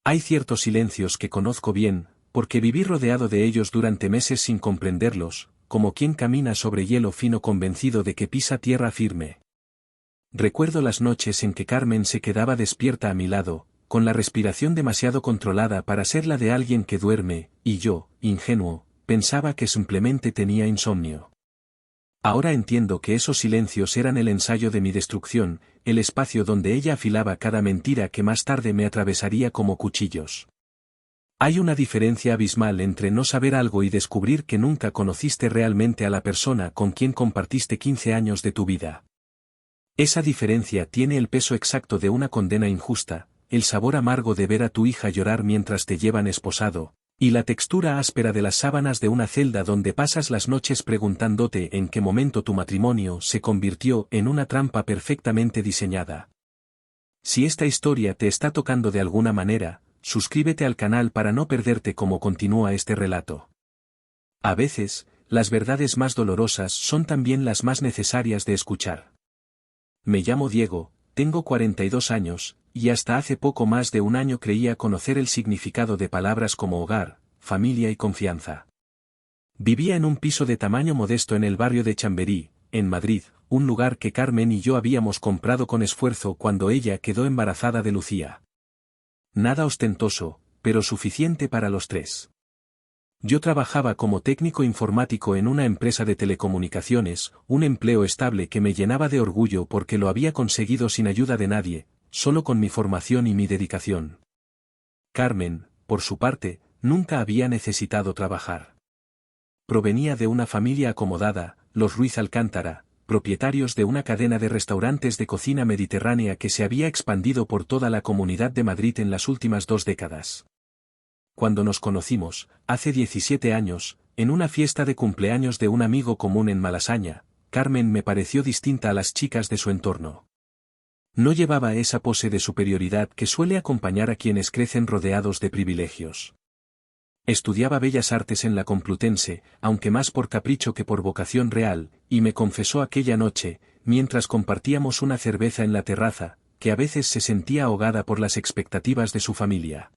Hay ciertos silencios que conozco bien, porque viví rodeado de ellos durante meses sin comprenderlos, como quien camina sobre hielo fino convencido de que pisa tierra firme. Recuerdo las noches en que Carmen se quedaba despierta a mi lado, con la respiración demasiado controlada para ser la de alguien que duerme, y yo, ingenuo, pensaba que simplemente tenía insomnio. Ahora entiendo que esos silencios eran el ensayo de mi destrucción, el espacio donde ella afilaba cada mentira que más tarde me atravesaría como cuchillos. Hay una diferencia abismal entre no saber algo y descubrir que nunca conociste realmente a la persona con quien compartiste 15 años de tu vida. Esa diferencia tiene el peso exacto de una condena injusta, el sabor amargo de ver a tu hija llorar mientras te llevan esposado, y la textura áspera de las sábanas de una celda donde pasas las noches preguntándote en qué momento tu matrimonio se convirtió en una trampa perfectamente diseñada. Si esta historia te está tocando de alguna manera, suscríbete al canal para no perderte cómo continúa este relato. A veces, las verdades más dolorosas son también las más necesarias de escuchar. Me llamo Diego, tengo 42 años, y hasta hace poco más de un año creía conocer el significado de palabras como hogar, familia y confianza. Vivía en un piso de tamaño modesto en el barrio de Chamberí, en Madrid, un lugar que Carmen y yo habíamos comprado con esfuerzo cuando ella quedó embarazada de Lucía. Nada ostentoso, pero suficiente para los tres. Yo trabajaba como técnico informático en una empresa de telecomunicaciones, un empleo estable que me llenaba de orgullo porque lo había conseguido sin ayuda de nadie, solo con mi formación y mi dedicación. Carmen, por su parte, nunca había necesitado trabajar. Provenía de una familia acomodada, los Ruiz Alcántara, propietarios de una cadena de restaurantes de cocina mediterránea que se había expandido por toda la Comunidad de Madrid en las últimas 2 décadas. Cuando nos conocimos, hace 17 años, en una fiesta de cumpleaños de un amigo común en Malasaña, Carmen me pareció distinta a las chicas de su entorno. No llevaba esa pose de superioridad que suele acompañar a quienes crecen rodeados de privilegios. Estudiaba Bellas Artes en la Complutense, aunque más por capricho que por vocación real, y me confesó aquella noche, mientras compartíamos una cerveza en la terraza, que a veces se sentía ahogada por las expectativas de su familia.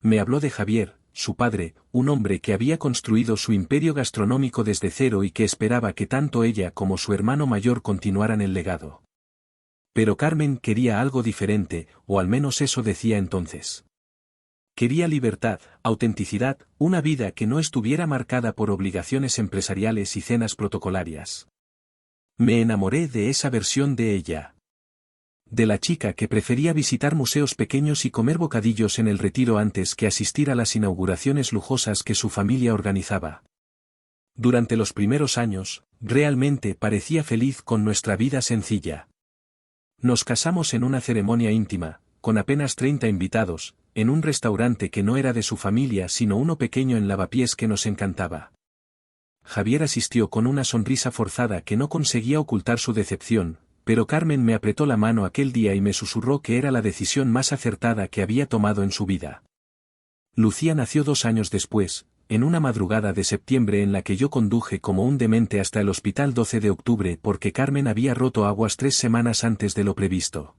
Me habló de Javier, su padre, un hombre que había construido su imperio gastronómico desde cero y que esperaba que tanto ella como su hermano mayor continuaran el legado. Pero Carmen quería algo diferente, o al menos eso decía entonces. Quería libertad, autenticidad, una vida que no estuviera marcada por obligaciones empresariales y cenas protocolarias. Me enamoré de esa versión de ella. De la chica que prefería visitar museos pequeños y comer bocadillos en el Retiro antes que asistir a las inauguraciones lujosas que su familia organizaba. Durante los primeros años, realmente parecía feliz con nuestra vida sencilla. Nos casamos en una ceremonia íntima, con apenas 30 invitados, en un restaurante que no era de su familia sino uno pequeño en Lavapiés que nos encantaba. Javier asistió con una sonrisa forzada que no conseguía ocultar su decepción, pero Carmen me apretó la mano aquel día y me susurró que era la decisión más acertada que había tomado en su vida. Lucía nació 2 años después, en una madrugada de septiembre en la que yo conduje como un demente hasta el hospital 12 de octubre porque Carmen había roto aguas 3 semanas antes de lo previsto.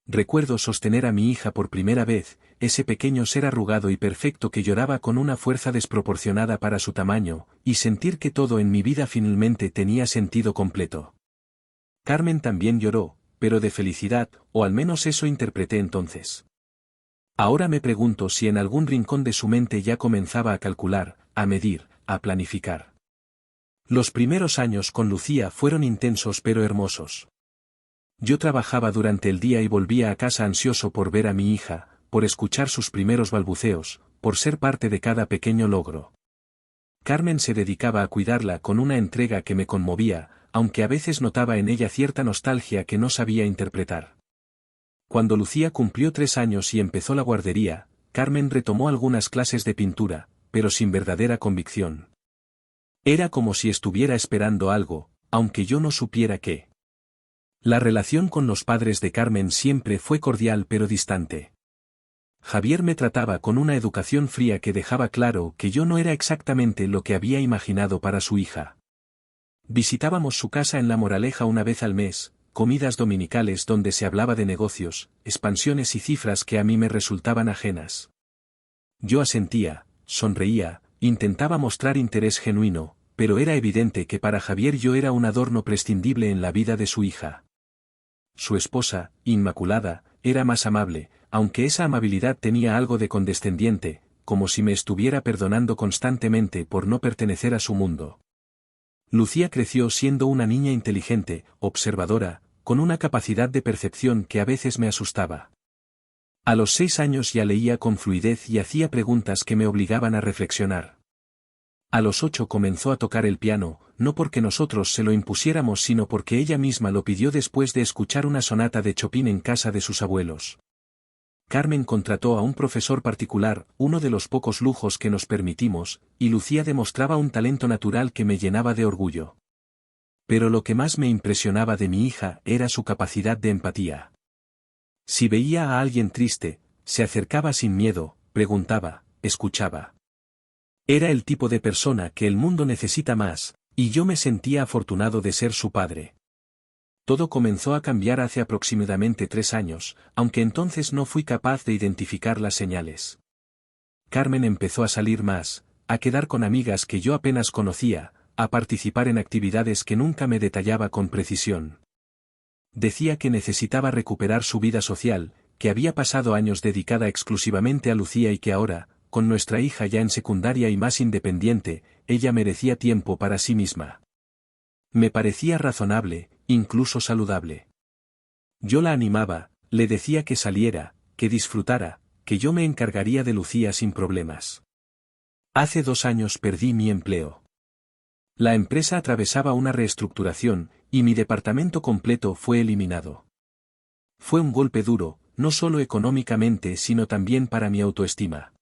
Recuerdo sostener a mi hija por primera vez, ese pequeño ser arrugado y perfecto que lloraba con una fuerza desproporcionada para su tamaño, y sentir que todo en mi vida finalmente tenía sentido completo. Carmen también lloró, pero de felicidad, o al menos eso interpreté entonces. Ahora me pregunto si en algún rincón de su mente ya comenzaba a calcular, a medir, a planificar. Los primeros años con Lucía fueron intensos pero hermosos. Yo trabajaba durante el día y volvía a casa ansioso por ver a mi hija, por escuchar sus primeros balbuceos, por ser parte de cada pequeño logro. Carmen se dedicaba a cuidarla con una entrega que me conmovía, aunque a veces notaba en ella cierta nostalgia que no sabía interpretar. Cuando Lucía cumplió 3 años y empezó la guardería, Carmen retomó algunas clases de pintura, pero sin verdadera convicción. Era como si estuviera esperando algo, aunque yo no supiera qué. La relación con los padres de Carmen siempre fue cordial pero distante. Javier me trataba con una educación fría que dejaba claro que yo no era exactamente lo que había imaginado para su hija. Visitábamos su casa en La Moraleja una vez al mes, comidas dominicales donde se hablaba de negocios, expansiones y cifras que a mí me resultaban ajenas. Yo asentía, sonreía, intentaba mostrar interés genuino, pero era evidente que para Javier yo era un adorno prescindible en la vida de su hija. Su esposa, Inmaculada, era más amable, aunque esa amabilidad tenía algo de condescendiente, como si me estuviera perdonando constantemente por no pertenecer a su mundo. Lucía creció siendo una niña inteligente, observadora, con una capacidad de percepción que a veces me asustaba. A los 6 años ya leía con fluidez y hacía preguntas que me obligaban a reflexionar. A los 8 comenzó a tocar el piano, no porque nosotros se lo impusiéramos sino porque ella misma lo pidió después de escuchar una sonata de Chopin en casa de sus abuelos. Carmen contrató a un profesor particular, uno de los pocos lujos que nos permitimos, y Lucía demostraba un talento natural que me llenaba de orgullo. Pero lo que más me impresionaba de mi hija era su capacidad de empatía. Si veía a alguien triste, se acercaba sin miedo, preguntaba, escuchaba. Era el tipo de persona que el mundo necesita más, y yo me sentía afortunado de ser su padre. Todo comenzó a cambiar hace aproximadamente 3 años, aunque entonces no fui capaz de identificar las señales. Carmen empezó a salir más, a quedar con amigas que yo apenas conocía, a participar en actividades que nunca me detallaba con precisión. Decía que necesitaba recuperar su vida social, que había pasado años dedicada exclusivamente a Lucía y que ahora, con nuestra hija ya en secundaria y más independiente, ella merecía tiempo para sí misma. Me parecía razonable, incluso saludable. Yo la animaba, le decía que saliera, que disfrutara, que yo me encargaría de Lucía sin problemas. Hace 2 años perdí mi empleo. La empresa atravesaba una reestructuración, y mi departamento completo fue eliminado. Fue un golpe duro, no solo económicamente sino también para mi autoestima.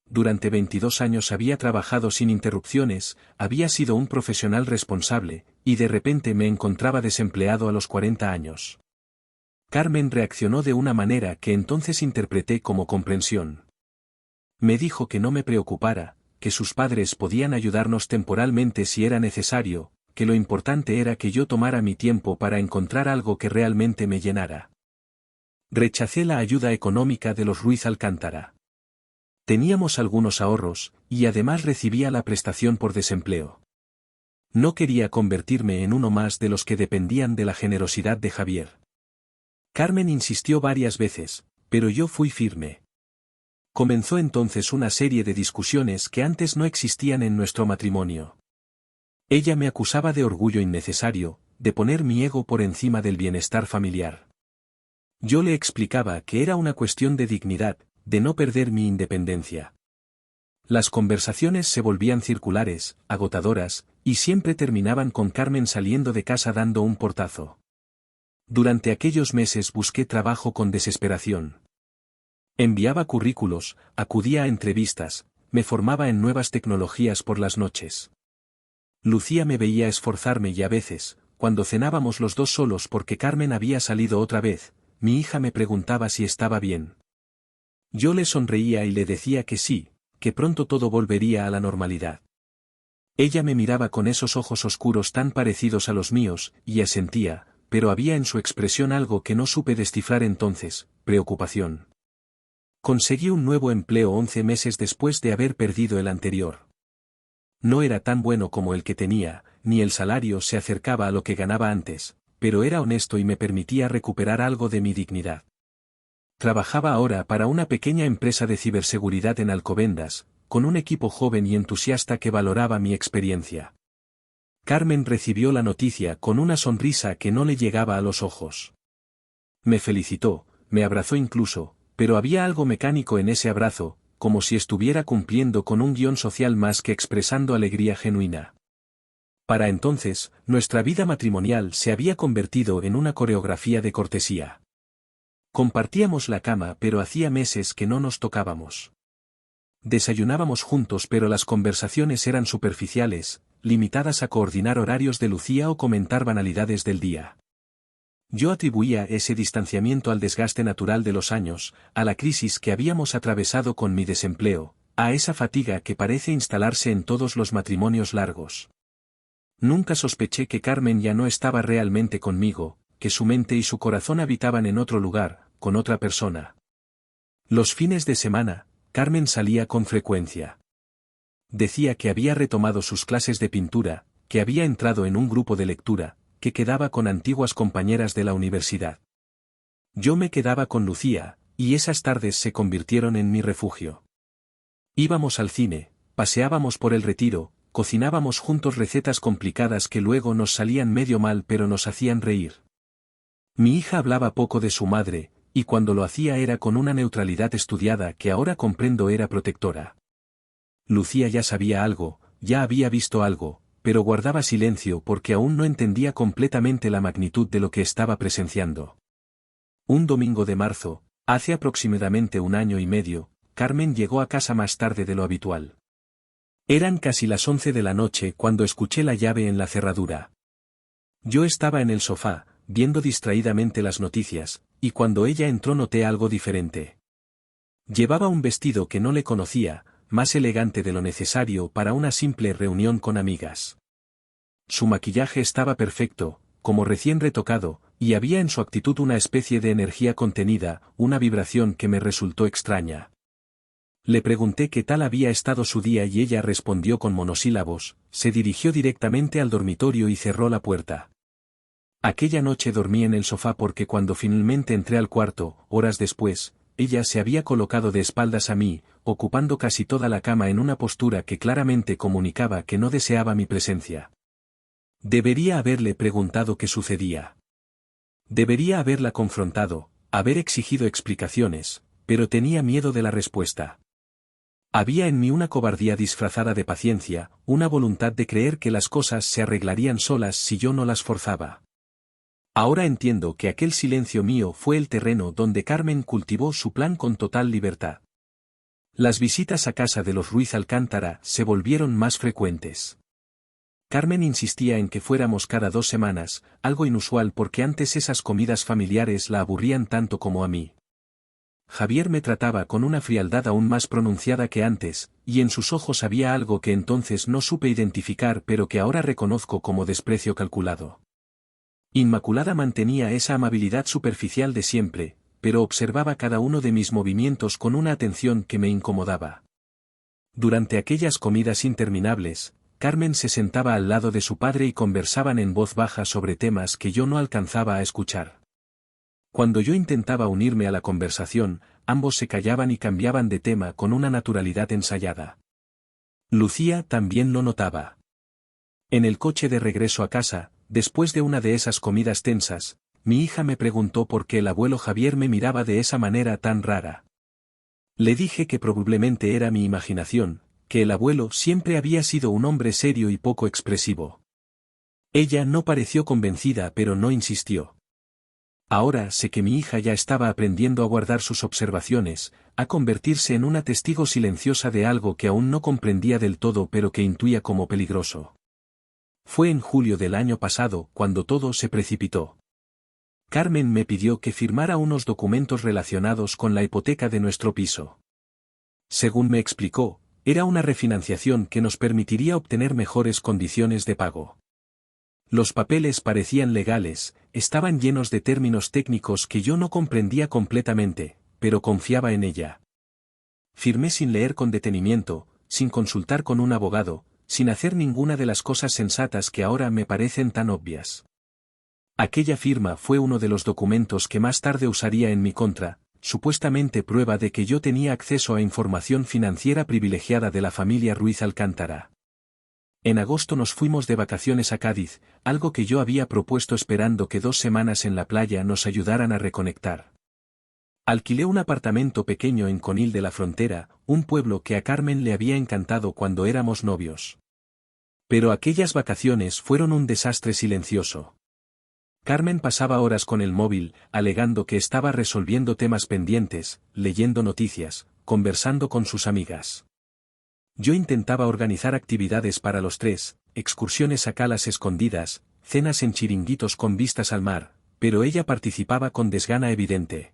Durante 22 años había trabajado sin interrupciones, había sido un profesional responsable, y de repente me encontraba desempleado a los 40 años. Carmen reaccionó de una manera que entonces interpreté como comprensión. Me dijo que no me preocupara, que sus padres podían ayudarnos temporalmente si era necesario, que lo importante era que yo tomara mi tiempo para encontrar algo que realmente me llenara. Rechacé la ayuda económica de los Ruiz Alcántara. Teníamos algunos ahorros, y además recibía la prestación por desempleo. No quería convertirme en uno más de los que dependían de la generosidad de Javier. Carmen insistió varias veces, pero yo fui firme. Comenzó entonces una serie de discusiones que antes no existían en nuestro matrimonio. Ella me acusaba de orgullo innecesario, de poner mi ego por encima del bienestar familiar. Yo le explicaba que era una cuestión de dignidad, de no perder mi independencia. Las conversaciones se volvían circulares, agotadoras, y siempre terminaban con Carmen saliendo de casa dando un portazo. Durante aquellos meses busqué trabajo con desesperación. Enviaba currículos, acudía a entrevistas, me formaba en nuevas tecnologías por las noches. Lucía me veía esforzarme y a veces, cuando cenábamos los dos solos porque Carmen había salido otra vez, mi hija me preguntaba si estaba bien. Yo le sonreía y le decía que sí, que pronto todo volvería a la normalidad. Ella me miraba con esos ojos oscuros tan parecidos a los míos, y asentía, pero había en su expresión algo que no supe descifrar entonces, preocupación. Conseguí un nuevo empleo 11 meses después de haber perdido el anterior. No era tan bueno como el que tenía, ni el salario se acercaba a lo que ganaba antes, pero era honesto y me permitía recuperar algo de mi dignidad. Trabajaba ahora para una pequeña empresa de ciberseguridad en Alcobendas, con un equipo joven y entusiasta que valoraba mi experiencia. Carmen recibió la noticia con una sonrisa que no le llegaba a los ojos. Me felicitó, me abrazó incluso, pero había algo mecánico en ese abrazo, como si estuviera cumpliendo con un guión social más que expresando alegría genuina. Para entonces, nuestra vida matrimonial se había convertido en una coreografía de cortesía. Compartíamos la cama pero hacía meses que no nos tocábamos. Desayunábamos juntos pero las conversaciones eran superficiales, limitadas a coordinar horarios de Lucía o comentar banalidades del día. Yo atribuía ese distanciamiento al desgaste natural de los años, a la crisis que habíamos atravesado con mi desempleo, a esa fatiga que parece instalarse en todos los matrimonios largos. Nunca sospeché que Carmen ya no estaba realmente conmigo, que su mente y su corazón habitaban en otro lugar, con otra persona. Los fines de semana, Carmen salía con frecuencia. Decía que había retomado sus clases de pintura, que había entrado en un grupo de lectura, que quedaba con antiguas compañeras de la universidad. Yo me quedaba con Lucía, y esas tardes se convirtieron en mi refugio. Íbamos al cine, paseábamos por el Retiro, cocinábamos juntos recetas complicadas que luego nos salían medio mal pero nos hacían reír. Mi hija hablaba poco de su madre, y cuando lo hacía era con una neutralidad estudiada que ahora comprendo era protectora. Lucía ya sabía algo, ya había visto algo, pero guardaba silencio porque aún no entendía completamente la magnitud de lo que estaba presenciando. Un domingo de marzo, hace aproximadamente 1 año y medio, Carmen llegó a casa más tarde de lo habitual. Eran casi las 11 de la noche cuando escuché la llave en la cerradura. Yo estaba en el sofá, viendo distraídamente las noticias, y cuando ella entró noté algo diferente. Llevaba un vestido que no le conocía, más elegante de lo necesario para una simple reunión con amigas. Su maquillaje estaba perfecto, como recién retocado, y había en su actitud una especie de energía contenida, una vibración que me resultó extraña. Le pregunté qué tal había estado su día y ella respondió con monosílabos, se dirigió directamente al dormitorio y cerró la puerta. Aquella noche dormí en el sofá porque cuando finalmente entré al cuarto, horas después, ella se había colocado de espaldas a mí, ocupando casi toda la cama en una postura que claramente comunicaba que no deseaba mi presencia. Debería haberle preguntado qué sucedía. Debería haberla confrontado, haber exigido explicaciones, pero tenía miedo de la respuesta. Había en mí una cobardía disfrazada de paciencia, una voluntad de creer que las cosas se arreglarían solas si yo no las forzaba. Ahora entiendo que aquel silencio mío fue el terreno donde Carmen cultivó su plan con total libertad. Las visitas a casa de los Ruiz Alcántara se volvieron más frecuentes. Carmen insistía en que fuéramos cada 2 semanas, algo inusual porque antes esas comidas familiares la aburrían tanto como a mí. Javier me trataba con una frialdad aún más pronunciada que antes, y en sus ojos había algo que entonces no supe identificar pero que ahora reconozco como desprecio calculado. Inmaculada mantenía esa amabilidad superficial de siempre, pero observaba cada uno de mis movimientos con una atención que me incomodaba. Durante aquellas comidas interminables, Carmen se sentaba al lado de su padre y conversaban en voz baja sobre temas que yo no alcanzaba a escuchar. Cuando yo intentaba unirme a la conversación, ambos se callaban y cambiaban de tema con una naturalidad ensayada. Lucía también lo notaba. En el coche de regreso a casa, después de una de esas comidas tensas, mi hija me preguntó por qué el abuelo Javier me miraba de esa manera tan rara. Le dije que probablemente era mi imaginación, que el abuelo siempre había sido un hombre serio y poco expresivo. Ella no pareció convencida pero no insistió. Ahora sé que mi hija ya estaba aprendiendo a guardar sus observaciones, a convertirse en una testigo silenciosa de algo que aún no comprendía del todo pero que intuía como peligroso. Fue en julio del año pasado cuando todo se precipitó. Carmen me pidió que firmara unos documentos relacionados con la hipoteca de nuestro piso. Según me explicó, era una refinanciación que nos permitiría obtener mejores condiciones de pago. Los papeles parecían legales, estaban llenos de términos técnicos que yo no comprendía completamente, pero confiaba en ella. Firmé sin leer con detenimiento, sin consultar con un abogado, sin hacer ninguna de las cosas sensatas que ahora me parecen tan obvias. Aquella firma fue uno de los documentos que más tarde usaría en mi contra, supuestamente prueba de que yo tenía acceso a información financiera privilegiada de la familia Ruiz Alcántara. En agosto nos fuimos de vacaciones a Cádiz, algo que yo había propuesto esperando que 2 semanas en la playa nos ayudaran a reconectar. Alquilé un apartamento pequeño en Conil de la Frontera, un pueblo que a Carmen le había encantado cuando éramos novios. Pero aquellas vacaciones fueron un desastre silencioso. Carmen pasaba horas con el móvil, alegando que estaba resolviendo temas pendientes, leyendo noticias, conversando con sus amigas. Yo intentaba organizar actividades para los 3, excursiones a calas escondidas, cenas en chiringuitos con vistas al mar, pero ella participaba con desgana evidente.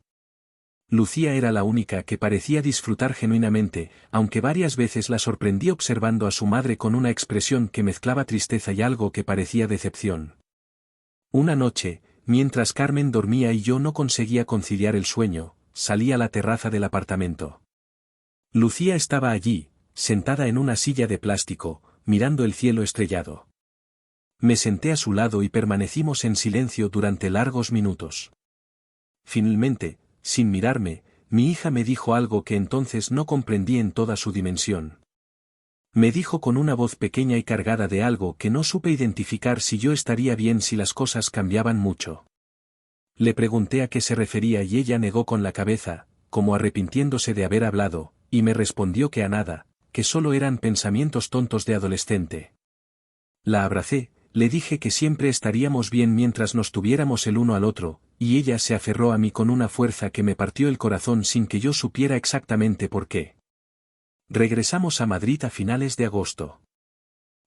Lucía era la única que parecía disfrutar genuinamente, aunque varias veces la sorprendí observando a su madre con una expresión que mezclaba tristeza y algo que parecía decepción. Una noche, Mientras Carmen dormía y yo no conseguía conciliar el sueño, salí a la terraza del apartamento. Lucía estaba allí, sentada en una silla de plástico, mirando el cielo estrellado. Me senté a su lado y permanecimos en silencio durante largos minutos. Finalmente, sin mirarme, mi hija me dijo algo que entonces no comprendí en toda su dimensión. Me dijo con una voz pequeña y cargada de algo que no supe identificar si yo estaría bien si las cosas cambiaban mucho. Le pregunté a qué se refería y ella negó con la cabeza, como arrepintiéndose de haber hablado, y me respondió que a nada, que solo eran pensamientos tontos de adolescente. La abracé, le dije que siempre estaríamos bien mientras nos tuviéramos el uno al otro, y ella se aferró a mí con una fuerza que me partió el corazón sin que yo supiera exactamente por qué. Regresamos a Madrid a finales de agosto.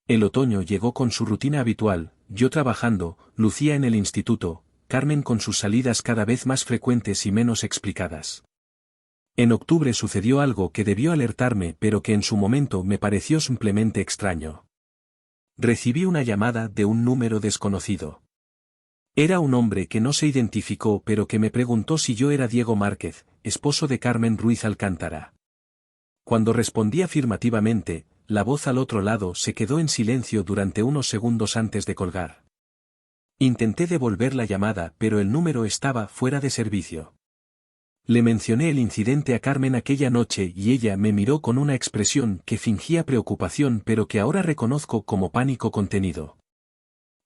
El otoño llegó con su rutina habitual, yo trabajando, Lucía en el instituto, Carmen con sus salidas cada vez más frecuentes y menos explicadas. En octubre sucedió algo que debió alertarme pero que en su momento me pareció simplemente extraño. Recibí una llamada de un número desconocido. Era un hombre que no se identificó pero que me preguntó si yo era Diego Márquez, esposo de Carmen Ruiz Alcántara. Cuando respondí afirmativamente, la voz al otro lado se quedó en silencio durante unos segundos antes de colgar. Intenté devolver la llamada pero el número estaba fuera de servicio. Le mencioné el incidente a Carmen aquella noche y ella me miró con una expresión que fingía preocupación pero que ahora reconozco como pánico contenido.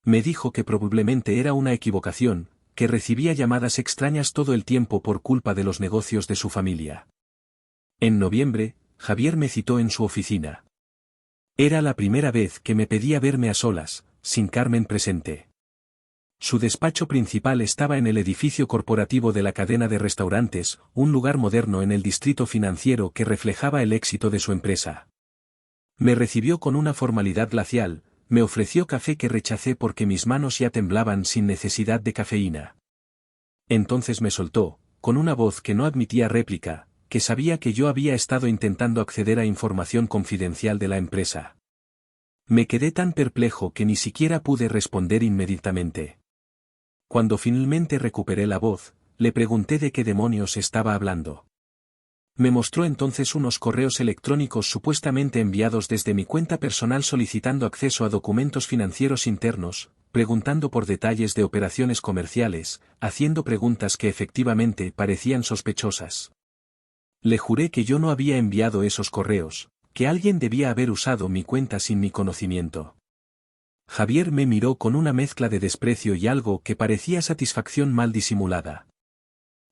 Me dijo que probablemente era una equivocación, que recibía llamadas extrañas todo el tiempo por culpa de los negocios de su familia. En noviembre, Javier me citó en su oficina. Era la primera vez que me pedía verme a solas, sin Carmen presente. Su despacho principal estaba en el edificio corporativo de la cadena de restaurantes, un lugar moderno en el distrito financiero que reflejaba el éxito de su empresa. Me recibió con una formalidad glacial, me ofreció café que rechacé porque mis manos ya temblaban sin necesidad de cafeína. Entonces me soltó, con una voz que no admitía réplica, que sabía que yo había estado intentando acceder a información confidencial de la empresa. Me quedé tan perplejo que ni siquiera pude responder inmediatamente. Cuando finalmente recuperé la voz, le pregunté de qué demonios estaba hablando. Me mostró entonces unos correos electrónicos supuestamente enviados desde mi cuenta personal solicitando acceso a documentos financieros internos, preguntando por detalles de operaciones comerciales, haciendo preguntas que efectivamente parecían sospechosas. Le juré que yo no había enviado esos correos, que alguien debía haber usado mi cuenta sin mi conocimiento. Javier me miró con una mezcla de desprecio y algo que parecía satisfacción mal disimulada.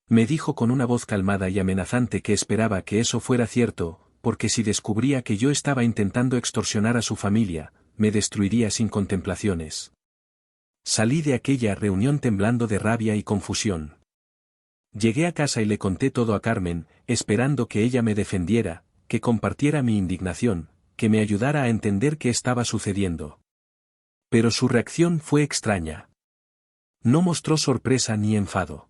Me dijo con una voz calmada y amenazante que esperaba que eso fuera cierto, porque si descubría que yo estaba intentando extorsionar a su familia, me destruiría sin contemplaciones. Salí de aquella reunión temblando de rabia y confusión. Llegué a casa y le conté todo a Carmen, esperando que ella me defendiera, que compartiera mi indignación, que me ayudara a entender qué estaba sucediendo. Pero su reacción fue extraña. No mostró sorpresa ni enfado.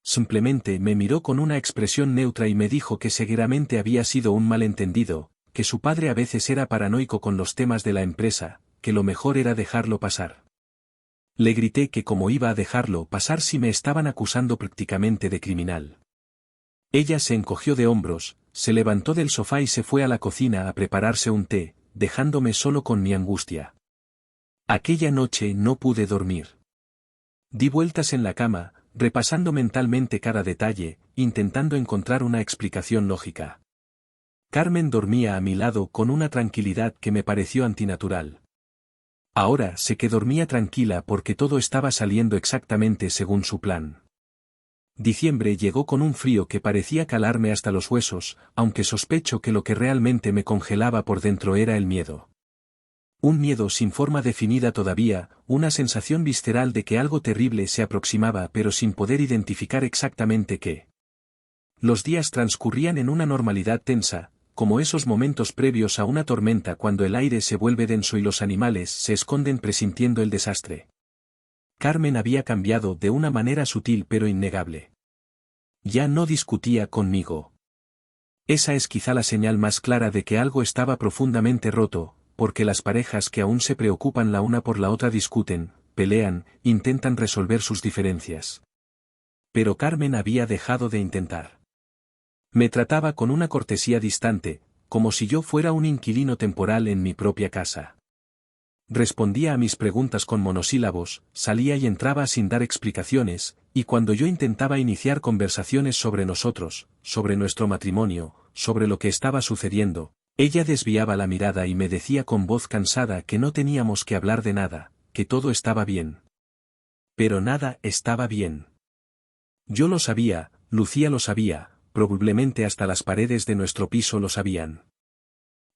Simplemente me miró con una expresión neutra y me dijo que seguramente había sido un malentendido, que su padre a veces era paranoico con los temas de la empresa, que lo mejor era dejarlo pasar. Le grité que cómo iba a dejarlo pasar si me estaban acusando prácticamente de criminal. Ella se encogió de hombros, se levantó del sofá y se fue a la cocina a prepararse un té, dejándome solo con mi angustia. Aquella noche no pude dormir. Di vueltas en la cama, repasando mentalmente cada detalle, intentando encontrar una explicación lógica. Carmen dormía a mi lado con una tranquilidad que me pareció antinatural. Ahora sé que dormía tranquila porque todo estaba saliendo exactamente según su plan. Diciembre llegó con un frío que parecía calarme hasta los huesos, aunque sospecho que lo que realmente me congelaba por dentro era el miedo. Un miedo sin forma definida todavía, una sensación visceral de que algo terrible se aproximaba pero sin poder identificar exactamente qué. Los días transcurrían en una normalidad tensa, como esos momentos previos a una tormenta cuando el aire se vuelve denso y los animales se esconden presintiendo el desastre. Carmen había cambiado de una manera sutil pero innegable. Ya no discutía conmigo. Esa es quizá la señal más clara de que algo estaba profundamente roto, porque las parejas que aún se preocupan la una por la otra discuten, pelean, intentan resolver sus diferencias. Pero Carmen había dejado de intentar. Me trataba con una cortesía distante, como si yo fuera un inquilino temporal en mi propia casa. Respondía a mis preguntas con monosílabos, salía y entraba sin dar explicaciones, y cuando yo intentaba iniciar conversaciones sobre nosotros, sobre nuestro matrimonio, sobre lo que estaba sucediendo, ella desviaba la mirada y me decía con voz cansada que no teníamos que hablar de nada, que todo estaba bien. Pero nada estaba bien. Yo lo sabía, Lucía lo sabía, probablemente hasta las paredes de nuestro piso lo sabían.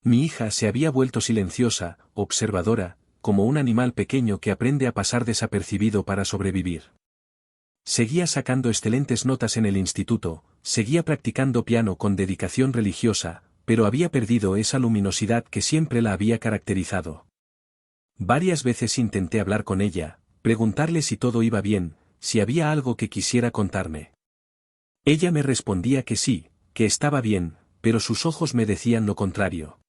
Mi hija se había vuelto silenciosa, observadora, como un animal pequeño que aprende a pasar desapercibido para sobrevivir. Seguía sacando excelentes notas en el instituto, seguía practicando piano con dedicación religiosa, pero había perdido esa luminosidad que siempre la había caracterizado. Varias veces intenté hablar con ella, preguntarle si todo iba bien, si había algo que quisiera contarme. Ella me respondía que sí, que estaba bien, pero sus ojos me decían lo contrario.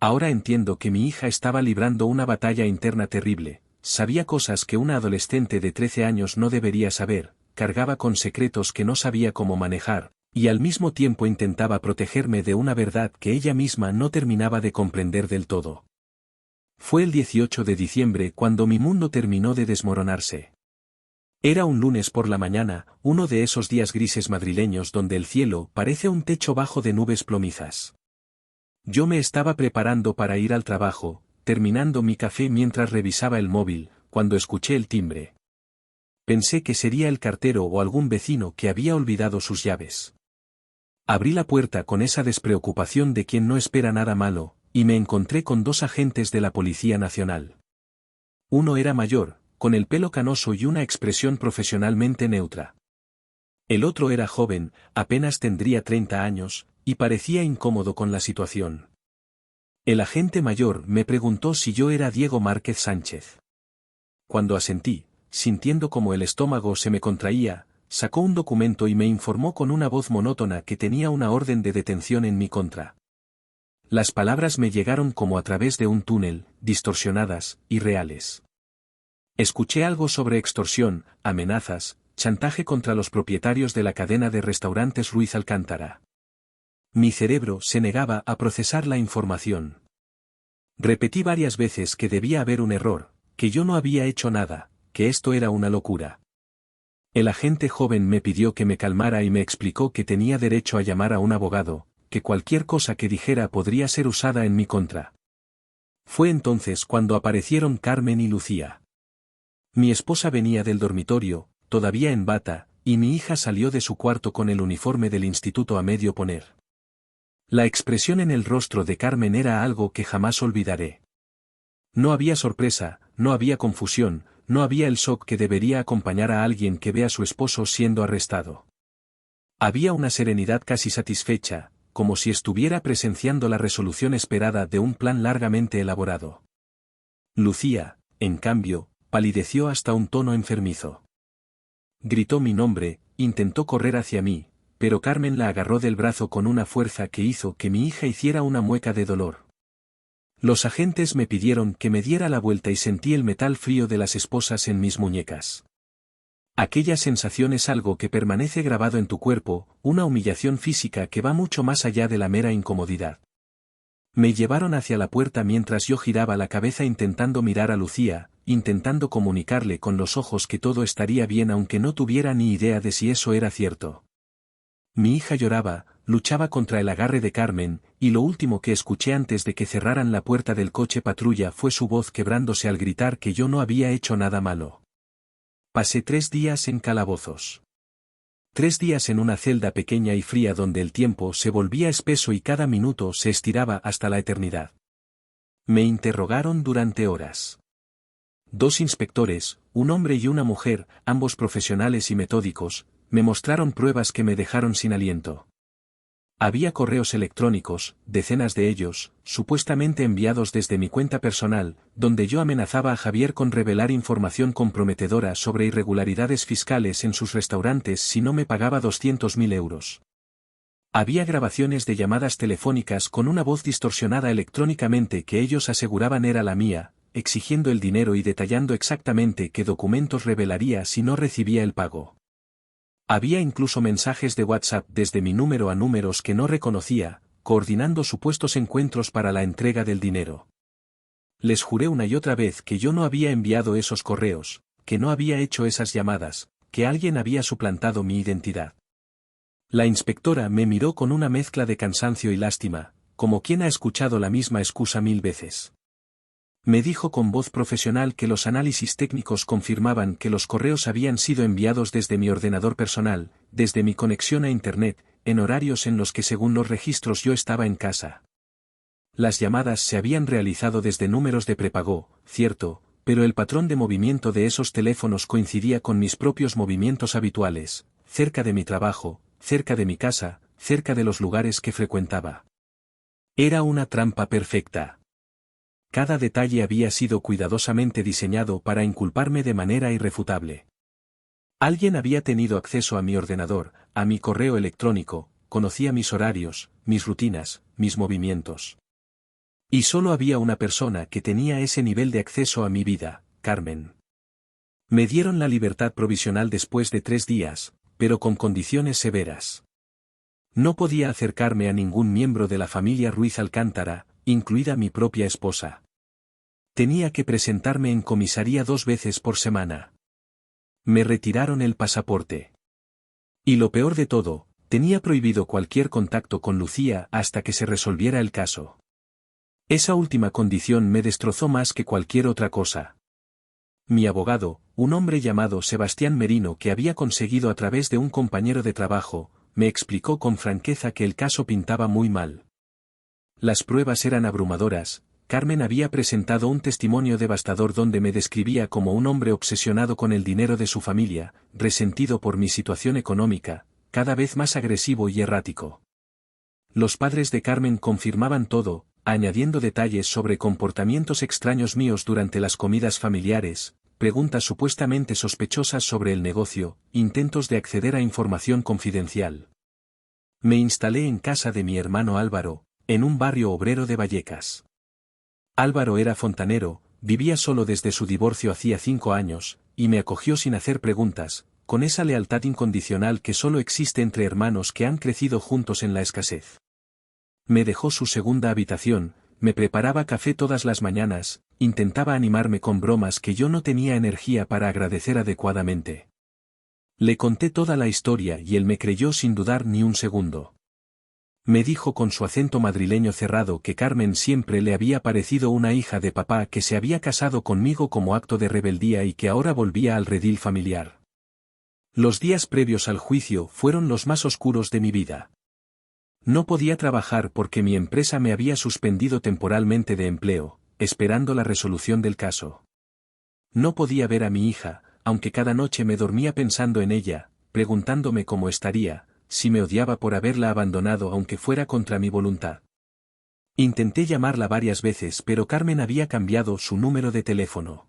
Ahora entiendo que mi hija estaba librando una batalla interna terrible, sabía cosas que una adolescente de 13 años no debería saber, cargaba con secretos que no sabía cómo manejar, y al mismo tiempo intentaba protegerme de una verdad que ella misma no terminaba de comprender del todo. Fue el 18 de diciembre cuando mi mundo terminó de desmoronarse. Era un lunes por la mañana, uno de esos días grises madrileños donde el cielo parece un techo bajo de nubes plomizas. Yo me estaba preparando para ir al trabajo, terminando mi café mientras revisaba el móvil, cuando escuché el timbre. Pensé que sería el cartero o algún vecino que había olvidado sus llaves. Abrí la puerta con esa despreocupación de quien no espera nada malo, y me encontré con dos agentes de la Policía Nacional. Uno era mayor, con el pelo canoso y una expresión profesionalmente neutra. El otro era joven, apenas tendría 30 años, y parecía incómodo con la situación. El agente mayor me preguntó si yo era Diego Márquez Sánchez. Cuando asentí, sintiendo como el estómago se me contraía, sacó un documento y me informó con una voz monótona que tenía una orden de detención en mi contra. Las palabras me llegaron como a través de un túnel, distorsionadas, irreales. Escuché algo sobre extorsión, amenazas, chantaje contra los propietarios de la cadena de restaurantes Ruiz Alcántara. Mi cerebro se negaba a procesar la información. Repetí varias veces que debía haber un error, que yo no había hecho nada, que esto era una locura. El agente joven me pidió que me calmara y me explicó que tenía derecho a llamar a un abogado, que cualquier cosa que dijera podría ser usada en mi contra. Fue entonces cuando aparecieron Carmen y Lucía. Mi esposa venía del dormitorio, todavía en bata, y mi hija salió de su cuarto con el uniforme del instituto a medio poner. La expresión en el rostro de Carmen era algo que jamás olvidaré. No había sorpresa, no había confusión, no había el shock que debería acompañar a alguien que ve a su esposo siendo arrestado. Había una serenidad casi satisfecha, como si estuviera presenciando la resolución esperada de un plan largamente elaborado. Lucía, en cambio, palideció hasta un tono enfermizo. Gritó mi nombre, intentó correr hacia mí, pero Carmen la agarró del brazo con una fuerza que hizo que mi hija hiciera una mueca de dolor. Los agentes me pidieron que me diera la vuelta y sentí el metal frío de las esposas en mis muñecas. Aquella sensación es algo que permanece grabado en tu cuerpo, una humillación física que va mucho más allá de la mera incomodidad. Me llevaron hacia la puerta mientras yo giraba la cabeza intentando mirar a Lucía, intentando comunicarle con los ojos que todo estaría bien aunque no tuviera ni idea de si eso era cierto. Mi hija lloraba, luchaba contra el agarre de Carmen, y lo último que escuché antes de que cerraran la puerta del coche patrulla fue su voz quebrándose al gritar que yo no había hecho nada malo. Pasé 3 días en calabozos. 3 días en una celda pequeña y fría donde el tiempo se volvía espeso y cada minuto se estiraba hasta la eternidad. Me interrogaron durante horas. 2 inspectores, un hombre y una mujer, ambos profesionales y metódicos, me mostraron pruebas que me dejaron sin aliento. Había correos electrónicos, decenas de ellos, supuestamente enviados desde mi cuenta personal, donde yo amenazaba a Javier con revelar información comprometedora sobre irregularidades fiscales en sus restaurantes si no me pagaba 200.000 euros. Había grabaciones de llamadas telefónicas con una voz distorsionada electrónicamente que ellos aseguraban era la mía, exigiendo el dinero y detallando exactamente qué documentos revelaría si no recibía el pago. Había incluso mensajes de WhatsApp desde mi número a números que no reconocía, coordinando supuestos encuentros para la entrega del dinero. Les juré una y otra vez que yo no había enviado esos correos, que no había hecho esas llamadas, que alguien había suplantado mi identidad. La inspectora me miró con una mezcla de cansancio y lástima, como quien ha escuchado la misma excusa 1000 veces. Me dijo con voz profesional que los análisis técnicos confirmaban que los correos habían sido enviados desde mi ordenador personal, desde mi conexión a Internet, en horarios en los que según los registros yo estaba en casa. Las llamadas se habían realizado desde números de prepago, cierto, pero el patrón de movimiento de esos teléfonos coincidía con mis propios movimientos habituales, cerca de mi trabajo, cerca de mi casa, cerca de los lugares que frecuentaba. Era una trampa perfecta. Cada detalle había sido cuidadosamente diseñado para inculparme de manera irrefutable. Alguien había tenido acceso a mi ordenador, a mi correo electrónico, conocía mis horarios, mis rutinas, mis movimientos. Y solo había una persona que tenía ese nivel de acceso a mi vida, Carmen. Me dieron la libertad provisional después de 3 días, pero con condiciones severas. No podía acercarme a ningún miembro de la familia Ruiz Alcántara, incluida mi propia esposa. Tenía que presentarme en comisaría 2 veces por semana. Me retiraron el pasaporte. Y lo peor de todo, tenía prohibido cualquier contacto con Lucía hasta que se resolviera el caso. Esa última condición me destrozó más que cualquier otra cosa. Mi abogado, un hombre llamado Sebastián Merino que había conseguido a través de un compañero de trabajo, me explicó con franqueza que el caso pintaba muy mal. Las pruebas eran abrumadoras. Carmen había presentado un testimonio devastador donde me describía como un hombre obsesionado con el dinero de su familia, resentido por mi situación económica, cada vez más agresivo y errático. Los padres de Carmen confirmaban todo, añadiendo detalles sobre comportamientos extraños míos durante las comidas familiares, preguntas supuestamente sospechosas sobre el negocio, intentos de acceder a información confidencial. Me instalé en casa de mi hermano Álvaro, en un barrio obrero de Vallecas. Álvaro era fontanero, vivía solo desde su divorcio hacía 5 años, y me acogió sin hacer preguntas, con esa lealtad incondicional que solo existe entre hermanos que han crecido juntos en la escasez. Me dejó su segunda habitación, me preparaba café todas las mañanas, intentaba animarme con bromas que yo no tenía energía para agradecer adecuadamente. Le conté toda la historia y él me creyó sin dudar ni un segundo. Me dijo con su acento madrileño cerrado que Carmen siempre le había parecido una hija de papá que se había casado conmigo como acto de rebeldía y que ahora volvía al redil familiar. Los días previos al juicio fueron los más oscuros de mi vida. No podía trabajar porque mi empresa me había suspendido temporalmente de empleo, esperando la resolución del caso. No podía ver a mi hija, aunque cada noche me dormía pensando en ella, preguntándome cómo estaría, si me odiaba por haberla abandonado aunque fuera contra mi voluntad. Intenté llamarla varias veces pero Carmen había cambiado su número de teléfono.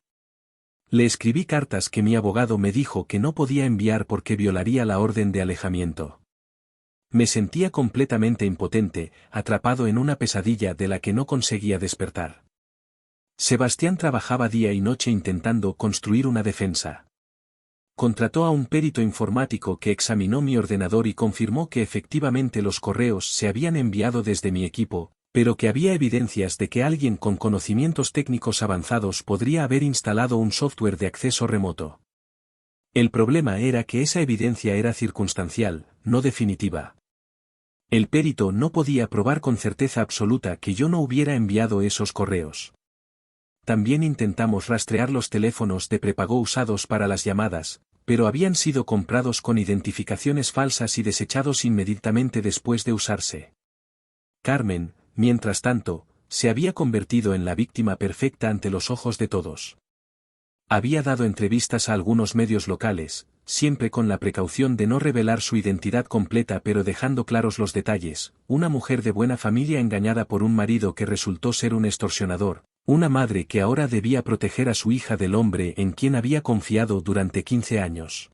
Le escribí cartas que mi abogado me dijo que no podía enviar porque violaría la orden de alejamiento. Me sentía completamente impotente, atrapado en una pesadilla de la que no conseguía despertar. Sebastián trabajaba día y noche intentando construir una defensa. Contrató a un perito informático que examinó mi ordenador y confirmó que efectivamente los correos se habían enviado desde mi equipo, pero que había evidencias de que alguien con conocimientos técnicos avanzados podría haber instalado un software de acceso remoto. El problema era que esa evidencia era circunstancial, no definitiva. El perito no podía probar con certeza absoluta que yo no hubiera enviado esos correos. También intentamos rastrear los teléfonos de prepago usados para las llamadas, pero habían sido comprados con identificaciones falsas y desechados inmediatamente después de usarse. Carmen, mientras tanto, se había convertido en la víctima perfecta ante los ojos de todos. Había dado entrevistas a algunos medios locales, siempre con la precaución de no revelar su identidad completa pero dejando claros los detalles, una mujer de buena familia engañada por un marido que resultó ser un extorsionador, una madre que ahora debía proteger a su hija del hombre en quien había confiado durante 15 años.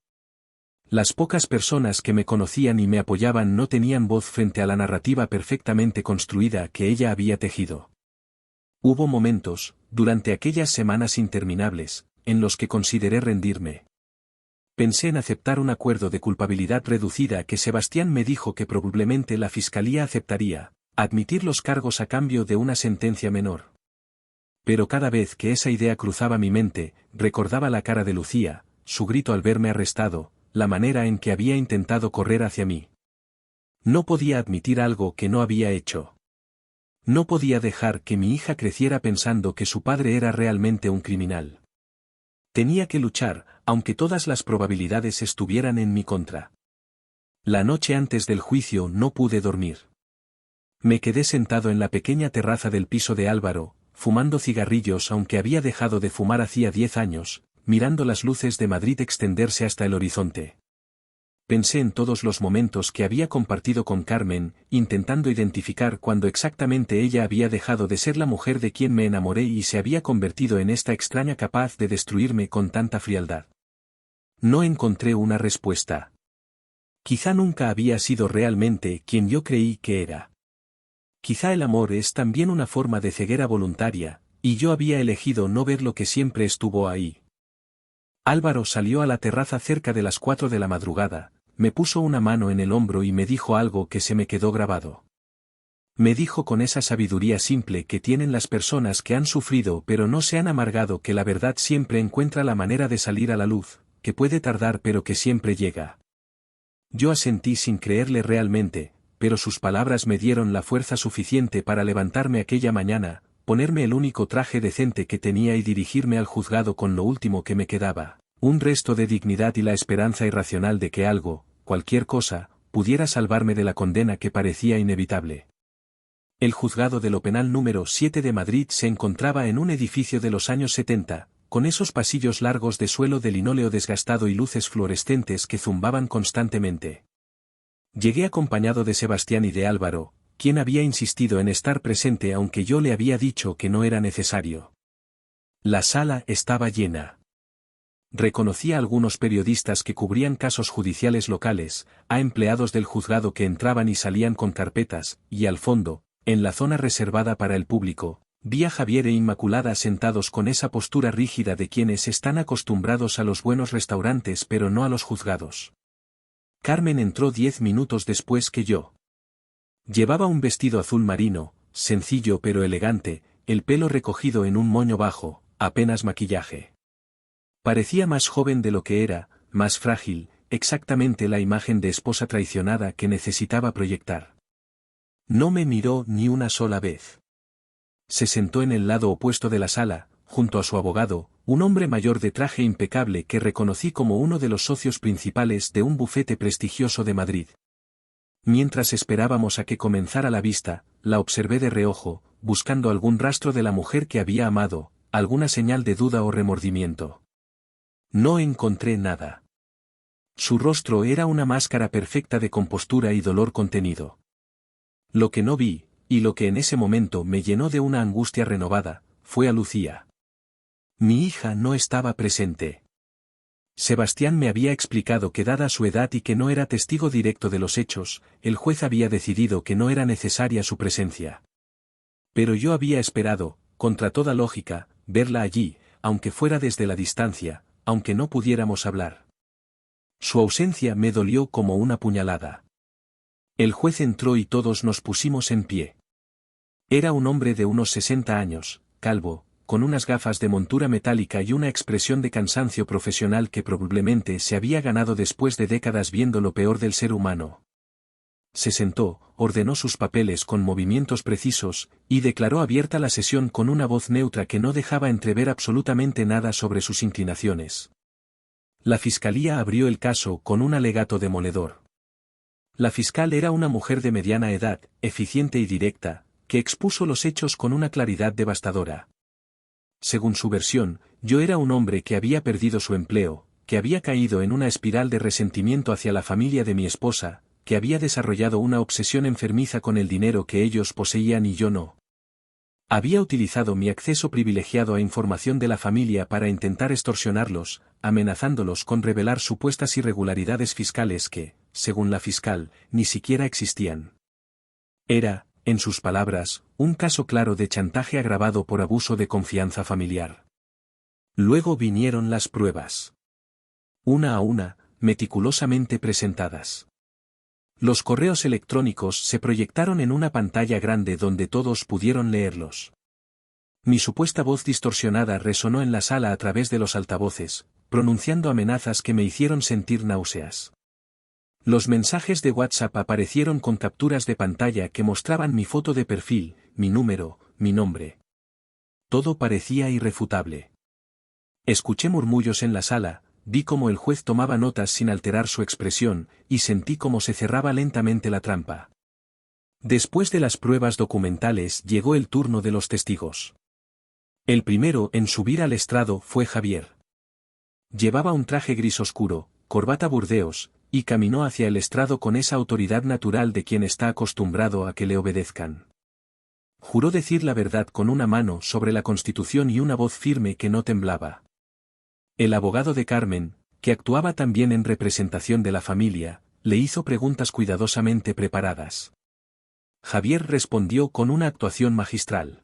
Las pocas personas que me conocían y me apoyaban no tenían voz frente a la narrativa perfectamente construida que ella había tejido. Hubo momentos, durante aquellas semanas interminables, en los que consideré rendirme. Pensé en aceptar un acuerdo de culpabilidad reducida que Sebastián me dijo que probablemente la fiscalía aceptaría, admitir los cargos a cambio de una sentencia menor. Pero cada vez que esa idea cruzaba mi mente, recordaba la cara de Lucía, su grito al verme arrestado, la manera en que había intentado correr hacia mí. No podía admitir algo que no había hecho. No podía dejar que mi hija creciera pensando que su padre era realmente un criminal. Tenía que luchar, aunque todas las probabilidades estuvieran en mi contra. La noche antes del juicio no pude dormir. Me quedé sentado en la pequeña terraza del piso de Álvaro, fumando cigarrillos aunque había dejado de fumar hacía 10 años, mirando las luces de Madrid extenderse hasta el horizonte. Pensé en todos los momentos que había compartido con Carmen, intentando identificar cuándo exactamente ella había dejado de ser la mujer de quien me enamoré y se había convertido en esta extraña capaz de destruirme con tanta frialdad. No encontré una respuesta. Quizá nunca había sido realmente quien yo creí que era. Quizá el amor es también una forma de ceguera voluntaria, y yo había elegido no ver lo que siempre estuvo ahí. Álvaro salió a la terraza cerca de las 4 de la madrugada, me puso una mano en el hombro y me dijo algo que se me quedó grabado. Me dijo con esa sabiduría simple que tienen las personas que han sufrido pero no se han amargado que la verdad siempre encuentra la manera de salir a la luz, que puede tardar pero que siempre llega. Yo asentí sin creerle realmente, pero sus palabras me dieron la fuerza suficiente para levantarme aquella mañana, ponerme el único traje decente que tenía y dirigirme al juzgado con lo último que me quedaba, un resto de dignidad y la esperanza irracional de que algo, cualquier cosa, pudiera salvarme de la condena que parecía inevitable. El juzgado de lo penal número 7 de Madrid se encontraba en un edificio de los años 70, con esos pasillos largos de suelo de linóleo desgastado y luces fluorescentes que zumbaban constantemente. Llegué acompañado de Sebastián y de Álvaro, quien había insistido en estar presente aunque yo le había dicho que no era necesario. La sala estaba llena. Reconocí a algunos periodistas que cubrían casos judiciales locales, a empleados del juzgado que entraban y salían con carpetas, y al fondo, en la zona reservada para el público, vi a Javier e Inmaculada sentados con esa postura rígida de quienes están acostumbrados a los buenos restaurantes pero no a los juzgados. Carmen entró 10 minutos después que yo. Llevaba un vestido azul marino, sencillo pero elegante, el pelo recogido en un moño bajo, apenas maquillaje. Parecía más joven de lo que era, más frágil, exactamente la imagen de esposa traicionada que necesitaba proyectar. No me miró ni una sola vez. Se sentó en el lado opuesto de la sala, junto a su abogado, un hombre mayor de traje impecable que reconocí como uno de los socios principales de un bufete prestigioso de Madrid. Mientras esperábamos a que comenzara la vista, la observé de reojo, buscando algún rastro de la mujer que había amado, alguna señal de duda o remordimiento. No encontré nada. Su rostro era una máscara perfecta de compostura y dolor contenido. Lo que no vi, y lo que en ese momento me llenó de una angustia renovada, fue a Lucía. Mi hija no estaba presente. Sebastián me había explicado que dada su edad y que no era testigo directo de los hechos, el juez había decidido que no era necesaria su presencia. Pero yo había esperado, contra toda lógica, verla allí, aunque fuera desde la distancia, aunque no pudiéramos hablar. Su ausencia me dolió como una puñalada. El juez entró y todos nos pusimos en pie. Era un hombre de unos 60 años, calvo, con unas gafas de montura metálica y una expresión de cansancio profesional que probablemente se había ganado después de décadas viendo lo peor del ser humano. Se sentó, ordenó sus papeles con movimientos precisos, y declaró abierta la sesión con una voz neutra que no dejaba entrever absolutamente nada sobre sus inclinaciones. La fiscalía abrió el caso con un alegato demoledor. La fiscal era una mujer de mediana edad, eficiente y directa, que expuso los hechos con una claridad devastadora. Según su versión, yo era un hombre que había perdido su empleo, que había caído en una espiral de resentimiento hacia la familia de mi esposa, que había desarrollado una obsesión enfermiza con el dinero que ellos poseían y yo no. Había utilizado mi acceso privilegiado a información de la familia para intentar extorsionarlos, amenazándolos con revelar supuestas irregularidades fiscales que, según la fiscal, ni siquiera existían. Era, en sus palabras, un caso claro de chantaje agravado por abuso de confianza familiar. Luego vinieron las pruebas. Una a una, meticulosamente presentadas. Los correos electrónicos se proyectaron en una pantalla grande donde todos pudieron leerlos. Mi supuesta voz distorsionada resonó en la sala a través de los altavoces, pronunciando amenazas que me hicieron sentir náuseas. Los mensajes de WhatsApp aparecieron con capturas de pantalla que mostraban mi foto de perfil, mi número, mi nombre. Todo parecía irrefutable. Escuché murmullos en la sala, vi cómo el juez tomaba notas sin alterar su expresión, y sentí cómo se cerraba lentamente la trampa. Después de las pruebas documentales llegó el turno de los testigos. El primero en subir al estrado fue Javier. Llevaba un traje gris oscuro, corbata burdeos, y caminó hacia el estrado con esa autoridad natural de quien está acostumbrado a que le obedezcan. Juró decir la verdad con una mano sobre la Constitución y una voz firme que no temblaba. El abogado de Carmen, que actuaba también en representación de la familia, le hizo preguntas cuidadosamente preparadas. Javier respondió con una actuación magistral.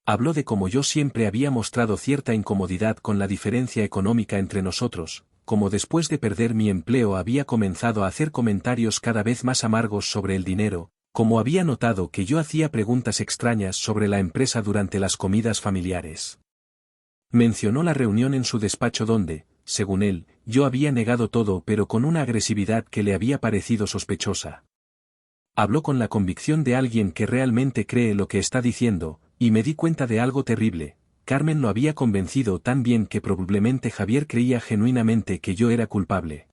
Habló de cómo yo siempre había mostrado cierta incomodidad con la diferencia económica entre nosotros, cómo después de perder mi empleo había comenzado a hacer comentarios cada vez más amargos sobre el dinero, cómo había notado que yo hacía preguntas extrañas sobre la empresa durante las comidas familiares. Mencionó la reunión en su despacho donde, según él, yo había negado todo pero con una agresividad que le había parecido sospechosa. Habló con la convicción de alguien que realmente cree lo que está diciendo, y me di cuenta de algo terrible. Carmen lo había convencido tan bien que probablemente Javier creía genuinamente que yo era culpable.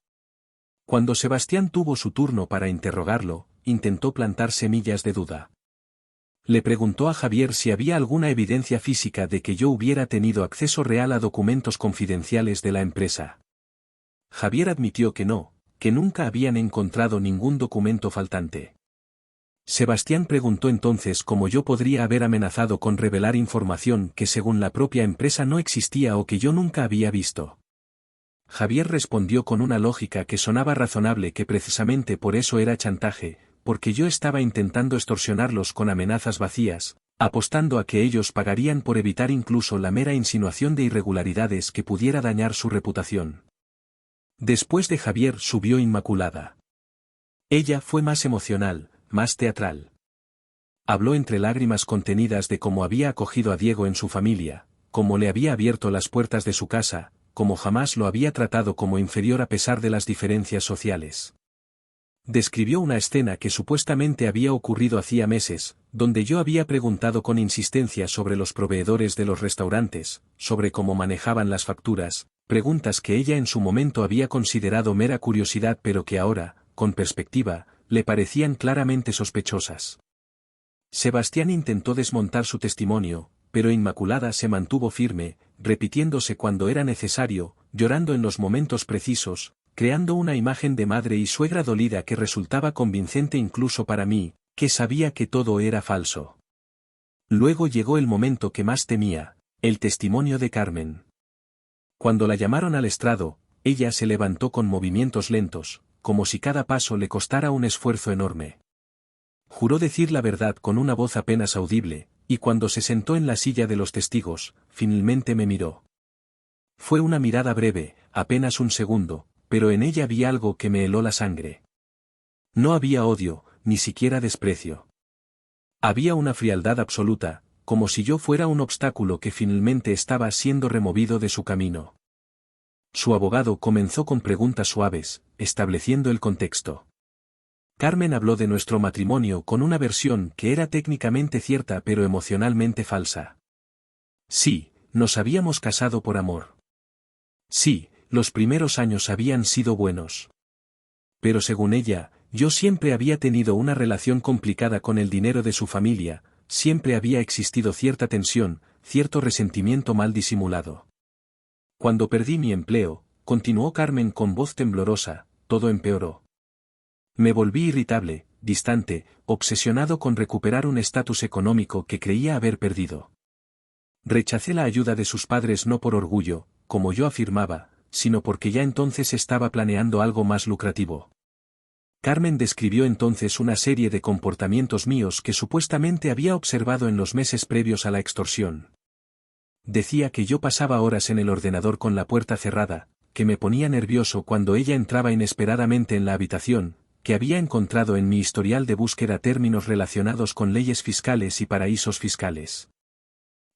Cuando Sebastián tuvo su turno para interrogarlo, intentó plantar semillas de duda. Le preguntó a Javier si había alguna evidencia física de que yo hubiera tenido acceso real a documentos confidenciales de la empresa. Javier admitió que no, que nunca habían encontrado ningún documento faltante. Sebastián preguntó entonces cómo yo podría haber amenazado con revelar información que según la propia empresa no existía o que yo nunca había visto. Javier respondió con una lógica que sonaba razonable que precisamente por eso era chantaje, porque yo estaba intentando extorsionarlos con amenazas vacías, apostando a que ellos pagarían por evitar incluso la mera insinuación de irregularidades que pudiera dañar su reputación. Después de Javier subió Inmaculada. Ella fue más emocional, más teatral. Habló entre lágrimas contenidas de cómo había acogido a Diego en su familia, cómo le había abierto las puertas de su casa, cómo jamás lo había tratado como inferior a pesar de las diferencias sociales. Describió una escena que supuestamente había ocurrido hacía meses, donde yo había preguntado con insistencia sobre los proveedores de los restaurantes, sobre cómo manejaban las facturas, preguntas que ella en su momento había considerado mera curiosidad pero que ahora, con perspectiva, le parecían claramente sospechosas. Sebastián intentó desmontar su testimonio, pero Inmaculada se mantuvo firme, repitiéndose cuando era necesario, llorando en los momentos precisos, creando una imagen de madre y suegra dolida que resultaba convincente incluso para mí, que sabía que todo era falso. Luego llegó el momento que más temía, el testimonio de Carmen. Cuando la llamaron al estrado, ella se levantó con movimientos lentos, como si cada paso le costara un esfuerzo enorme. Juró decir la verdad con una voz apenas audible, y cuando se sentó en la silla de los testigos, finalmente me miró. Fue una mirada breve, apenas un segundo, pero en ella vi algo que me heló la sangre. No había odio, ni siquiera desprecio. Había una frialdad absoluta, como si yo fuera un obstáculo que finalmente estaba siendo removido de su camino. Su abogado comenzó con preguntas suaves, estableciendo el contexto. Carmen habló de nuestro matrimonio con una versión que era técnicamente cierta pero emocionalmente falsa. Sí, nos habíamos casado por amor. Sí, los primeros años habían sido buenos. Pero según ella, yo siempre había tenido una relación complicada con el dinero de su familia, siempre había existido cierta tensión, cierto resentimiento mal disimulado. Cuando perdí mi empleo, continuó Carmen con voz temblorosa, todo empeoró. Me volví irritable, distante, obsesionado con recuperar un estatus económico que creía haber perdido. Rechacé la ayuda de sus padres no por orgullo, como yo afirmaba, sino porque ya entonces estaba planeando algo más lucrativo. Carmen describió entonces una serie de comportamientos míos que supuestamente había observado en los meses previos a la extorsión. Decía que yo pasaba horas en el ordenador con la puerta cerrada, que me ponía nervioso cuando ella entraba inesperadamente en la habitación, que había encontrado en mi historial de búsqueda términos relacionados con leyes fiscales y paraísos fiscales.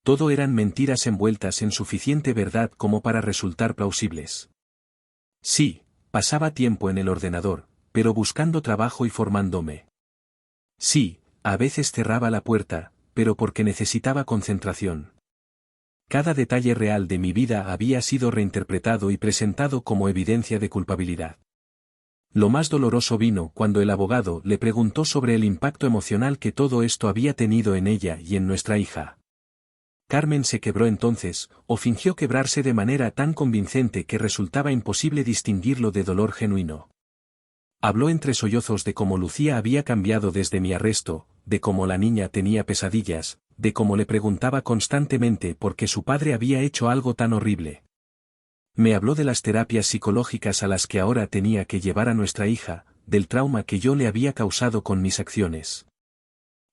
Todo eran mentiras envueltas en suficiente verdad como para resultar plausibles. Sí, pasaba tiempo en el ordenador, pero buscando trabajo y formándome. Sí, a veces cerraba la puerta, pero porque necesitaba concentración. Cada detalle real de mi vida había sido reinterpretado y presentado como evidencia de culpabilidad. Lo más doloroso vino cuando el abogado le preguntó sobre el impacto emocional que todo esto había tenido en ella y en nuestra hija. Carmen se quebró entonces, o fingió quebrarse de manera tan convincente que resultaba imposible distinguirlo de dolor genuino. Habló entre sollozos de cómo Lucía había cambiado desde mi arresto, de cómo la niña tenía pesadillas, de cómo le preguntaba constantemente por qué su padre había hecho algo tan horrible. Me habló de las terapias psicológicas a las que ahora tenía que llevar a nuestra hija, del trauma que yo le había causado con mis acciones.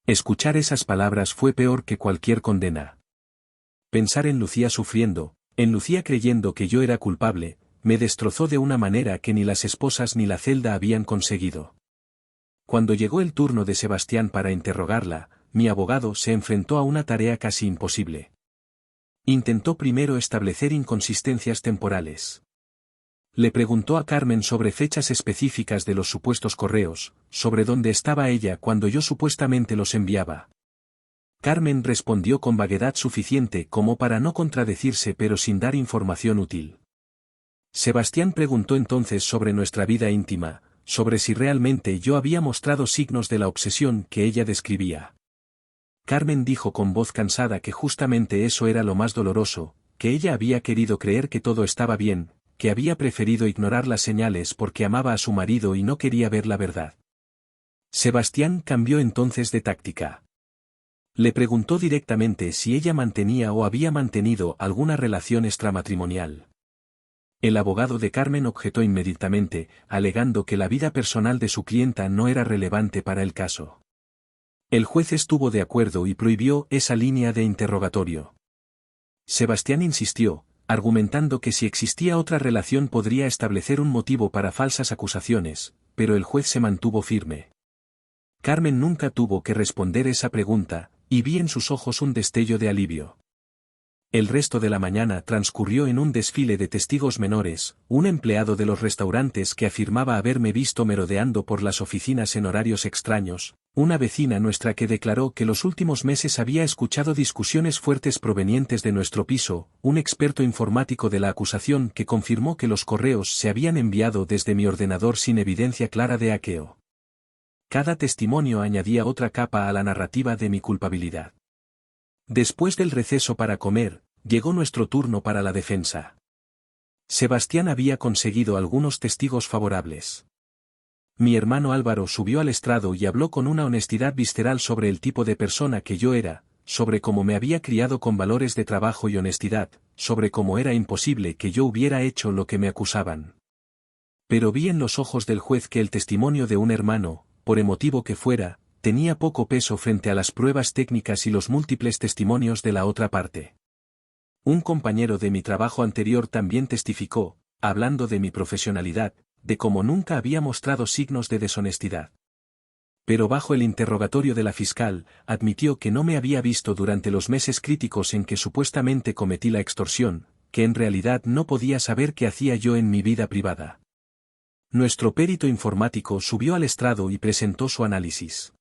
Escuchar esas palabras fue peor que cualquier condena. Pensar en Lucía sufriendo, en Lucía creyendo que yo era culpable, me destrozó de una manera que ni las esposas ni la celda habían conseguido. Cuando llegó el turno de Sebastián para interrogarla, mi abogado se enfrentó a una tarea casi imposible. Intentó primero establecer inconsistencias temporales. Le preguntó a Carmen sobre fechas específicas de los supuestos correos, sobre dónde estaba ella cuando yo supuestamente los enviaba. Carmen respondió con vaguedad suficiente como para no contradecirse pero sin dar información útil. Sebastián preguntó entonces sobre nuestra vida íntima, sobre si realmente yo había mostrado signos de la obsesión que ella describía. Carmen dijo con voz cansada que justamente eso era lo más doloroso, que ella había querido creer que todo estaba bien, que había preferido ignorar las señales porque amaba a su marido y no quería ver la verdad. Sebastián cambió entonces de táctica. Le preguntó directamente si ella mantenía o había mantenido alguna relación extramatrimonial. El abogado de Carmen objetó inmediatamente, alegando que la vida personal de su clienta no era relevante para el caso. El juez estuvo de acuerdo y prohibió esa línea de interrogatorio. Sebastián insistió, argumentando que si existía otra relación podría establecer un motivo para falsas acusaciones, pero el juez se mantuvo firme. Carmen nunca tuvo que responder esa pregunta, y vi en sus ojos un destello de alivio. El resto de la mañana transcurrió en un desfile de testigos menores, un empleado de los restaurantes que afirmaba haberme visto merodeando por las oficinas en horarios extraños, una vecina nuestra que declaró que los últimos meses había escuchado discusiones fuertes provenientes de nuestro piso, un experto informático de la acusación que confirmó que los correos se habían enviado desde mi ordenador sin evidencia clara de hackeo. Cada testimonio añadía otra capa a la narrativa de mi culpabilidad. Después del receso para comer, llegó nuestro turno para la defensa. Sebastián había conseguido algunos testigos favorables. Mi hermano Álvaro subió al estrado y habló con una honestidad visceral sobre el tipo de persona que yo era, sobre cómo me había criado con valores de trabajo y honestidad, sobre cómo era imposible que yo hubiera hecho lo que me acusaban. Pero vi en los ojos del juez que el testimonio de un hermano, por emotivo que fuera, tenía poco peso frente a las pruebas técnicas y los múltiples testimonios de la otra parte. Un compañero de mi trabajo anterior también testificó, hablando de mi profesionalidad, de cómo nunca había mostrado signos de deshonestidad. Pero bajo el interrogatorio de la fiscal, admitió que no me había visto durante los meses críticos en que supuestamente cometí la extorsión, que en realidad no podía saber qué hacía yo en mi vida privada. Nuestro perito informático subió al estrado y presentó su análisis.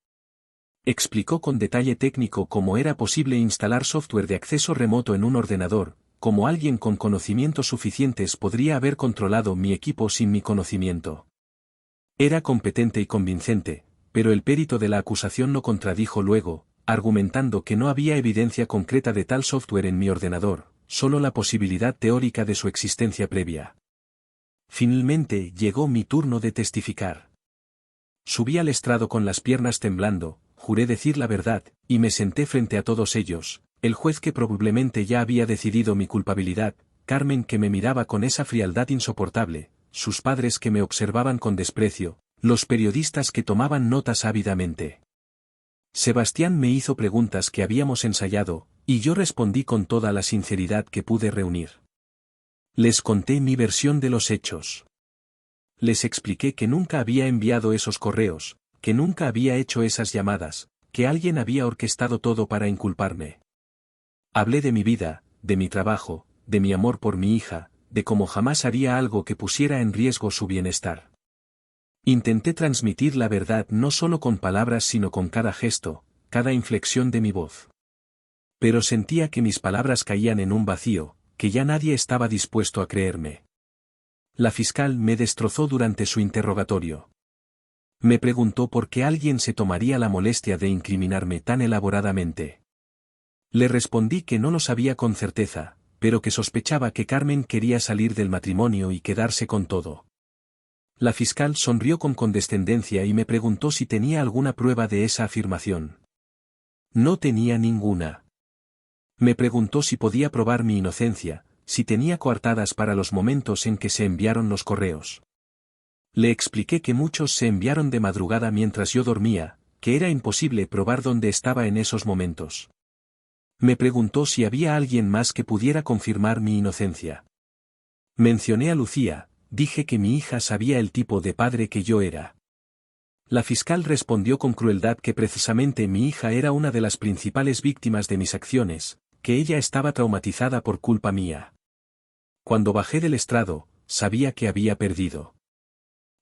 Explicó con detalle técnico cómo era posible instalar software de acceso remoto en un ordenador, cómo alguien con conocimientos suficientes podría haber controlado mi equipo sin mi conocimiento. Era competente y convincente, pero el perito de la acusación lo contradijo luego, argumentando que no había evidencia concreta de tal software en mi ordenador, solo la posibilidad teórica de su existencia previa. Finalmente llegó mi turno de testificar. Subí al estrado con las piernas temblando, juré decir la verdad, y me senté frente a todos ellos, el juez que probablemente ya había decidido mi culpabilidad, Carmen que me miraba con esa frialdad insoportable, sus padres que me observaban con desprecio, Los periodistas que tomaban notas ávidamente. Sebastián me hizo preguntas que habíamos ensayado, y yo respondí con toda la sinceridad que pude reunir. Les conté mi versión de los hechos. Les expliqué que nunca había enviado esos correos, que nunca había hecho esas llamadas, que alguien había orquestado todo para inculparme. Hablé de mi vida, de mi trabajo, de mi amor por mi hija, de cómo jamás haría algo que pusiera en riesgo su bienestar. Intenté transmitir la verdad no solo con palabras sino con cada gesto, cada inflexión de mi voz. Pero sentía que mis palabras caían en un vacío, que ya nadie estaba dispuesto a creerme. La fiscal me destrozó durante su interrogatorio. Me preguntó por qué alguien se tomaría la molestia de incriminarme tan elaboradamente. Le respondí que no lo sabía con certeza, pero que sospechaba que Carmen quería salir del matrimonio y quedarse con todo. La fiscal sonrió con condescendencia y me preguntó si tenía alguna prueba de esa afirmación. No tenía ninguna. Me preguntó si podía probar mi inocencia, si tenía coartadas para los momentos en que se enviaron los correos. Le expliqué que muchos se enviaron de madrugada mientras yo dormía, que era imposible probar dónde estaba en esos momentos. Me preguntó si había alguien más que pudiera confirmar mi inocencia. Mencioné a Lucía. Dije que mi hija sabía el tipo de padre que yo era. La fiscal respondió con crueldad que precisamente mi hija era una de las principales víctimas de mis acciones, que ella estaba traumatizada por culpa mía. Cuando bajé del estrado, sabía que había perdido.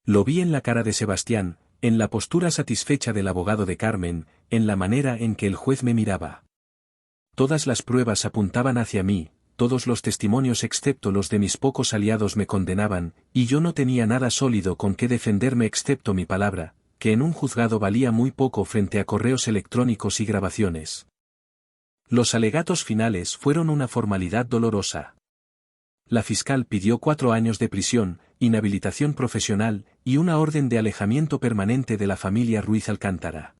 Lo vi en la cara de Sebastián, en la postura satisfecha del abogado de Carmen, en la manera en que el juez me miraba. Todas las pruebas apuntaban hacia mí. Todos los testimonios excepto los de mis pocos aliados me condenaban, y yo no tenía nada sólido con que defenderme excepto mi palabra, que en un juzgado valía muy poco frente a correos electrónicos y grabaciones. Los alegatos finales fueron una formalidad dolorosa. La fiscal pidió 4 años de prisión, inhabilitación profesional, y una orden de alejamiento permanente de la familia Ruiz Alcántara.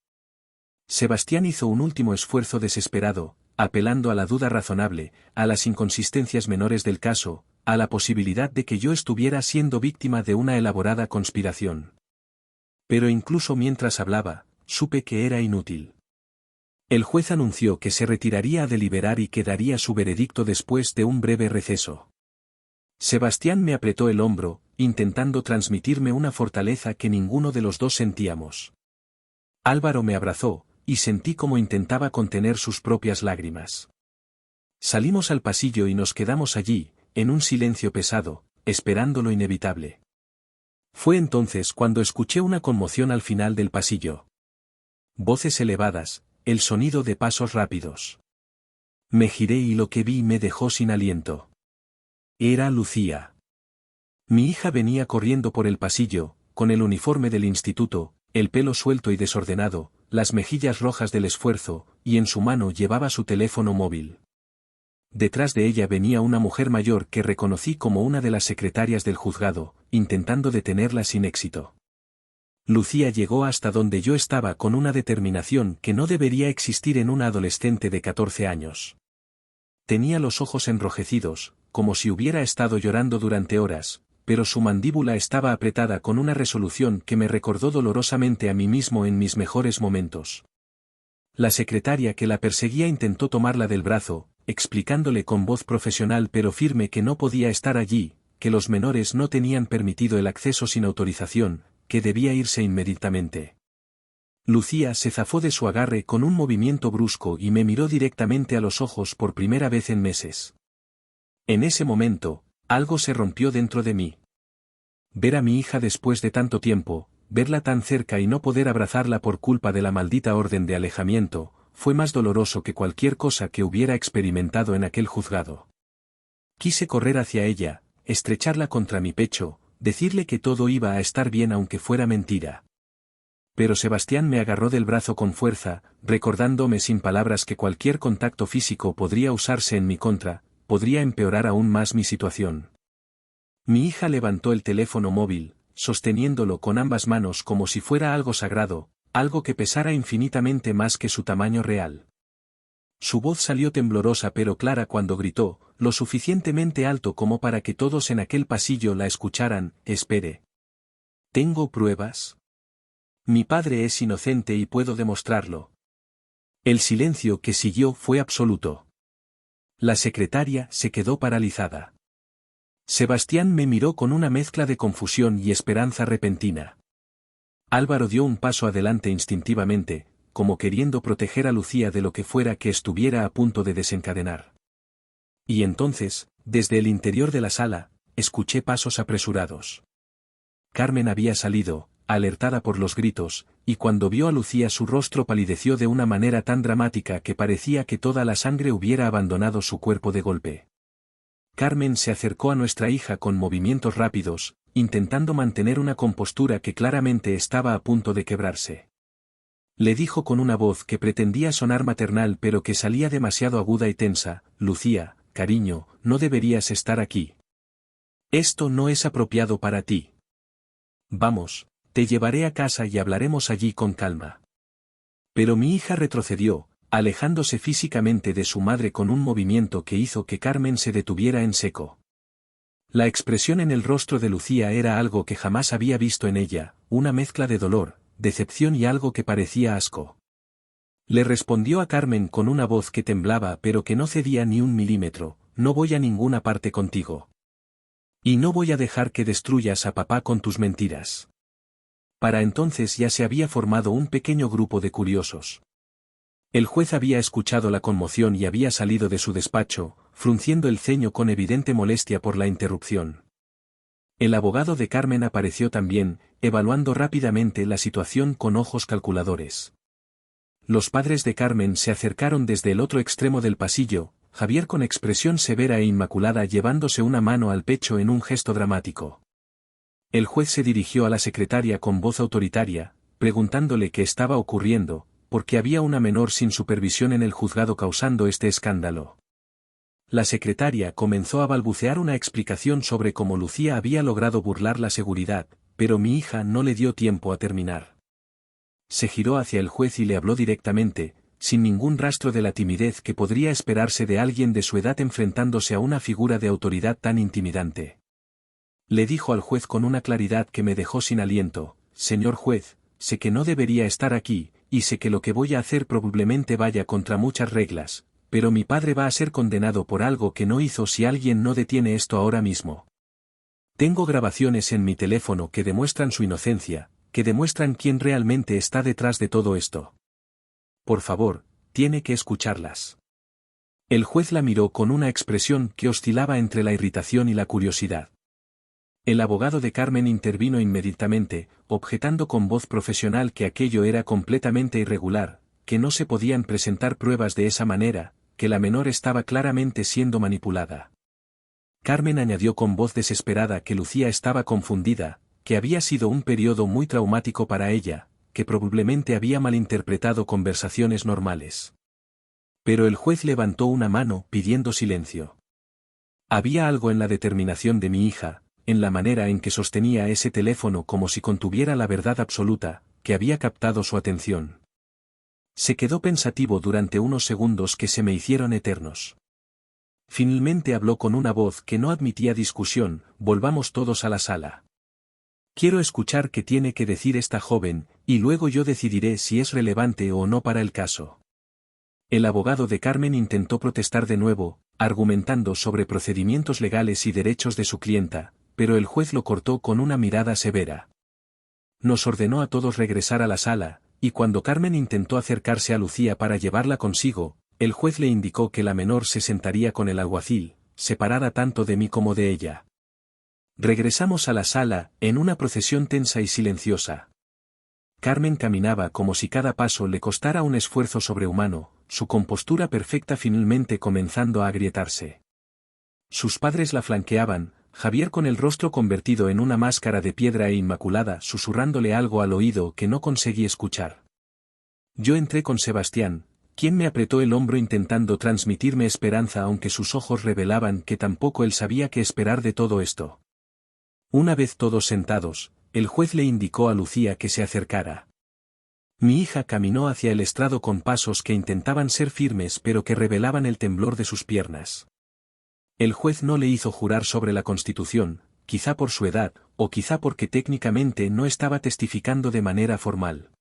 Sebastián hizo un último esfuerzo desesperado, apelando a la duda razonable, a las inconsistencias menores del caso, a la posibilidad de que yo estuviera siendo víctima de una elaborada conspiración. Pero incluso mientras hablaba, supe que era inútil. El juez anunció que se retiraría a deliberar y que daría su veredicto después de un breve receso. Sebastián me apretó el hombro, intentando transmitirme una fortaleza que ninguno de los dos sentíamos. Álvaro me abrazó, y sentí como intentaba contener sus propias lágrimas. Salimos al pasillo y nos quedamos allí, en un silencio pesado, esperando lo inevitable. Fue entonces cuando escuché una conmoción al final del pasillo. Voces elevadas, el sonido de pasos rápidos. Me giré y lo que vi me dejó sin aliento. Era Lucía. Mi hija venía corriendo por el pasillo, con el uniforme del instituto, el pelo suelto y desordenado, las mejillas rojas del esfuerzo, y en su mano llevaba su teléfono móvil. Detrás de ella venía una mujer mayor que reconocí como una de las secretarias del juzgado, intentando detenerla sin éxito. Lucía llegó hasta donde yo estaba con una determinación que no debería existir en una adolescente de 14 años. Tenía los ojos enrojecidos, como si hubiera estado llorando durante horas, pero su mandíbula estaba apretada con una resolución que me recordó dolorosamente a mí mismo en mis mejores momentos. La secretaria que la perseguía intentó tomarla del brazo, explicándole con voz profesional pero firme que no podía estar allí, que los menores no tenían permitido el acceso sin autorización, que debía irse inmediatamente. Lucía se zafó de su agarre con un movimiento brusco y me miró directamente a los ojos por primera vez en meses. En ese momento, algo se rompió dentro de mí. Ver a mi hija después de tanto tiempo, verla tan cerca y no poder abrazarla por culpa de la maldita orden de alejamiento, fue más doloroso que cualquier cosa que hubiera experimentado en aquel juzgado. Quise correr hacia ella, estrecharla contra mi pecho, decirle que todo iba a estar bien aunque fuera mentira. Pero Sebastián me agarró del brazo con fuerza, recordándome sin palabras que cualquier contacto físico podría usarse en mi contra, podría empeorar aún más mi situación. Mi hija levantó el teléfono móvil, sosteniéndolo con ambas manos como si fuera algo sagrado, algo que pesara infinitamente más que su tamaño real. Su voz salió temblorosa pero clara cuando gritó, lo suficientemente alto como para que todos en aquel pasillo la escucharan: «Espere. ¿Tengo pruebas?» Mi padre es inocente y puedo demostrarlo. El silencio que siguió fue absoluto. La secretaria se quedó paralizada. Sebastián me miró con una mezcla de confusión y esperanza repentina. Álvaro dio un paso adelante instintivamente, como queriendo proteger a Lucía de lo que fuera que estuviera a punto de desencadenar. Y entonces, desde el interior de la sala, escuché pasos apresurados. Carmen había salido, alertada por los gritos, y cuando vio a Lucía su rostro palideció de una manera tan dramática que parecía que toda la sangre hubiera abandonado su cuerpo de golpe. Carmen se acercó a nuestra hija con movimientos rápidos, intentando mantener una compostura que claramente estaba a punto de quebrarse. Le dijo con una voz que pretendía sonar maternal pero que salía demasiado aguda y tensa: Lucía, cariño, no deberías estar aquí. Esto no es apropiado para ti. Vamos, te llevaré a casa y hablaremos allí con calma. Pero mi hija retrocedió, alejándose físicamente de su madre con un movimiento que hizo que Carmen se detuviera en seco. La expresión en el rostro de Lucía era algo que jamás había visto en ella, una mezcla de dolor, decepción y algo que parecía asco. Le respondió a Carmen con una voz que temblaba pero que no cedía ni un milímetro: no voy a ninguna parte contigo. Y no voy a dejar que destruyas a papá con tus mentiras. Para entonces ya se había formado un pequeño grupo de curiosos. El juez había escuchado la conmoción y había salido de su despacho, frunciendo el ceño con evidente molestia por la interrupción. El abogado de Carmen apareció también, evaluando rápidamente la situación con ojos calculadores. Los padres de Carmen se acercaron desde el otro extremo del pasillo, Javier con expresión severa e inmaculada llevándose una mano al pecho en un gesto dramático. El juez se dirigió a la secretaria con voz autoritaria, preguntándole qué estaba ocurriendo, porque había una menor sin supervisión en el juzgado causando este escándalo. La secretaria comenzó a balbucear una explicación sobre cómo Lucía había logrado burlar la seguridad, pero mi hija no le dio tiempo a terminar. Se giró hacia el juez y le habló directamente, sin ningún rastro de la timidez que podría esperarse de alguien de su edad enfrentándose a una figura de autoridad tan intimidante. Le dijo al juez con una claridad que me dejó sin aliento: señor juez, sé que no debería estar aquí, y sé que lo que voy a hacer probablemente vaya contra muchas reglas, pero mi padre va a ser condenado por algo que no hizo si alguien no detiene esto ahora mismo. Tengo grabaciones en mi teléfono que demuestran su inocencia, que demuestran quién realmente está detrás de todo esto. Por favor, tiene que escucharlas. El juez la miró con una expresión que oscilaba entre la irritación y la curiosidad. El abogado de Carmen intervino inmediatamente, objetando con voz profesional que aquello era completamente irregular, que no se podían presentar pruebas de esa manera, que la menor estaba claramente siendo manipulada. Carmen añadió con voz desesperada que Lucía estaba confundida, que había sido un periodo muy traumático para ella, que probablemente había malinterpretado conversaciones normales. Pero el juez levantó una mano pidiendo silencio. Había algo en la determinación de mi hija, en la manera en que sostenía ese teléfono como si contuviera la verdad absoluta, que había captado su atención. Se quedó pensativo durante unos segundos que se me hicieron eternos. Finalmente habló con una voz que no admitía discusión: volvamos todos a la sala. Quiero escuchar qué tiene que decir esta joven, y luego yo decidiré si es relevante o no para el caso. El abogado de Carmen intentó protestar de nuevo, argumentando sobre procedimientos legales y derechos de su clienta, pero el juez lo cortó con una mirada severa. Nos ordenó a todos regresar a la sala, y cuando Carmen intentó acercarse a Lucía para llevarla consigo, el juez le indicó que la menor se sentaría con el alguacil, separada tanto de mí como de ella. Regresamos a la sala, en una procesión tensa y silenciosa. Carmen caminaba como si cada paso le costara un esfuerzo sobrehumano, su compostura perfecta finalmente comenzando a agrietarse. Sus padres la flanqueaban, Javier con el rostro convertido en una máscara de piedra e inmaculada susurrándole algo al oído que no conseguí escuchar. Yo entré con Sebastián, quien me apretó el hombro intentando transmitirme esperanza aunque sus ojos revelaban que tampoco él sabía qué esperar de todo esto. Una vez todos sentados, el juez le indicó a Lucía que se acercara. Mi hija caminó hacia el estrado con pasos que intentaban ser firmes pero que revelaban el temblor de sus piernas. El juez no le hizo jurar sobre la Constitución, quizá por su edad, o quizá porque técnicamente no estaba testificando de manera formal.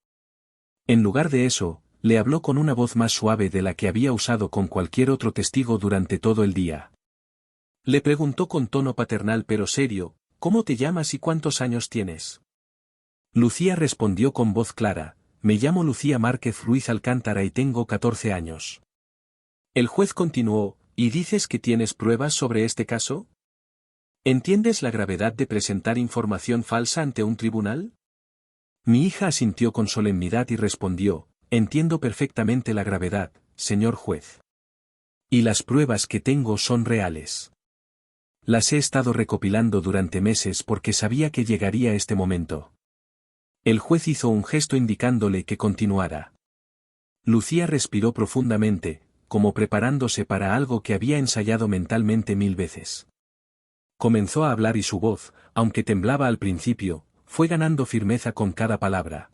En lugar de eso, le habló con una voz más suave de la que había usado con cualquier otro testigo durante todo el día. Le preguntó con tono paternal pero serio, ¿cómo te llamas y cuántos años tienes? Lucía respondió con voz clara, me llamo Lucía Márquez Ruiz Alcántara y tengo 14 años. El juez continuó, ¿y dices que tienes pruebas sobre este caso? ¿Entiendes la gravedad de presentar información falsa ante un tribunal? Mi hija asintió con solemnidad y respondió, entiendo perfectamente la gravedad, señor juez. Y las pruebas que tengo son reales. Las he estado recopilando durante meses porque sabía que llegaría este momento. El juez hizo un gesto indicándole que continuara. Lucía respiró profundamente, como preparándose para algo que había ensayado mentalmente 1000 veces. Comenzó a hablar y su voz, aunque temblaba al principio, fue ganando firmeza con cada palabra.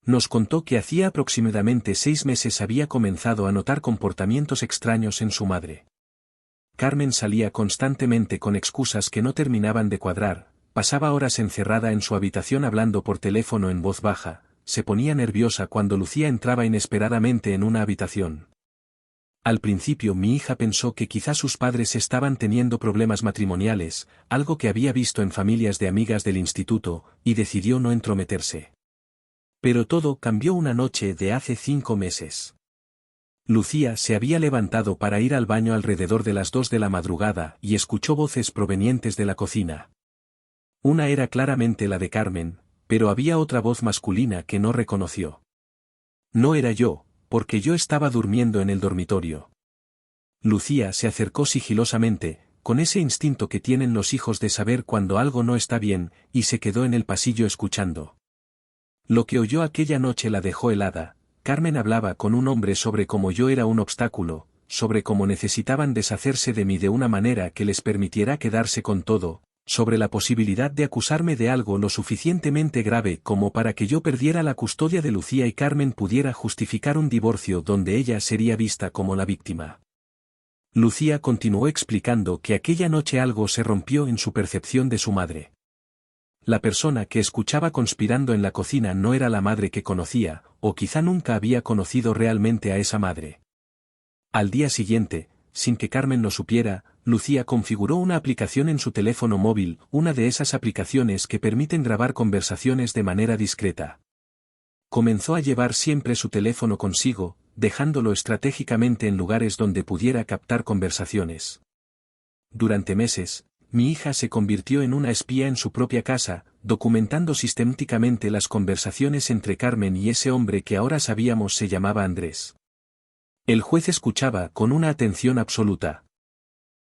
Nos contó que hacía aproximadamente 6 meses había comenzado a notar comportamientos extraños en su madre. Carmen salía constantemente con excusas que no terminaban de cuadrar, pasaba horas encerrada en su habitación hablando por teléfono en voz baja, se ponía nerviosa cuando Lucía entraba inesperadamente en una habitación. Al principio mi hija pensó que quizá sus padres estaban teniendo problemas matrimoniales, algo que había visto en familias de amigas del instituto, y decidió no entrometerse. Pero todo cambió una noche de hace 5 meses. Lucía se había levantado para ir al baño alrededor de las 2 de la madrugada y escuchó voces provenientes de la cocina. Una era claramente la de Carmen, pero había otra voz masculina que no reconoció. No era yo, porque yo estaba durmiendo en el dormitorio. Lucía se acercó sigilosamente, con ese instinto que tienen los hijos de saber cuando algo no está bien, y se quedó en el pasillo escuchando. Lo que oyó aquella noche la dejó helada. Carmen hablaba con un hombre sobre cómo yo era un obstáculo, sobre cómo necesitaban deshacerse de mí de una manera que les permitiera quedarse con todo, sobre la posibilidad de acusarme de algo lo suficientemente grave como para que yo perdiera la custodia de Lucía y Carmen pudiera justificar un divorcio donde ella sería vista como la víctima. Lucía continuó explicando que aquella noche algo se rompió en su percepción de su madre. La persona que escuchaba conspirando en la cocina no era la madre que conocía, o quizá nunca había conocido realmente a esa madre. Al día siguiente, sin que Carmen lo supiera, Lucía configuró una aplicación en su teléfono móvil, una de esas aplicaciones que permiten grabar conversaciones de manera discreta. Comenzó a llevar siempre su teléfono consigo, dejándolo estratégicamente en lugares donde pudiera captar conversaciones. Durante meses, mi hija se convirtió en una espía en su propia casa, documentando sistemáticamente las conversaciones entre Carmen y ese hombre que ahora sabíamos se llamaba Andrés. El juez escuchaba con una atención absoluta.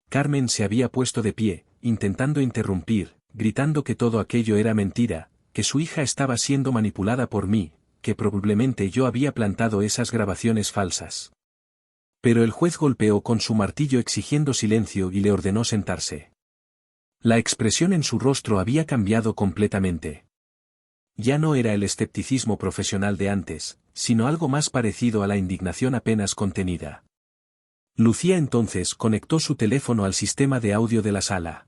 Carmen se había puesto de pie, intentando interrumpir, gritando que todo aquello era mentira, que su hija estaba siendo manipulada por mí, que probablemente yo había plantado esas grabaciones falsas. Pero el juez golpeó con su martillo exigiendo silencio y le ordenó sentarse. La expresión en su rostro había cambiado completamente. Ya no era el escepticismo profesional de antes, sino algo más parecido a la indignación apenas contenida. Lucía entonces conectó su teléfono al sistema de audio de la sala.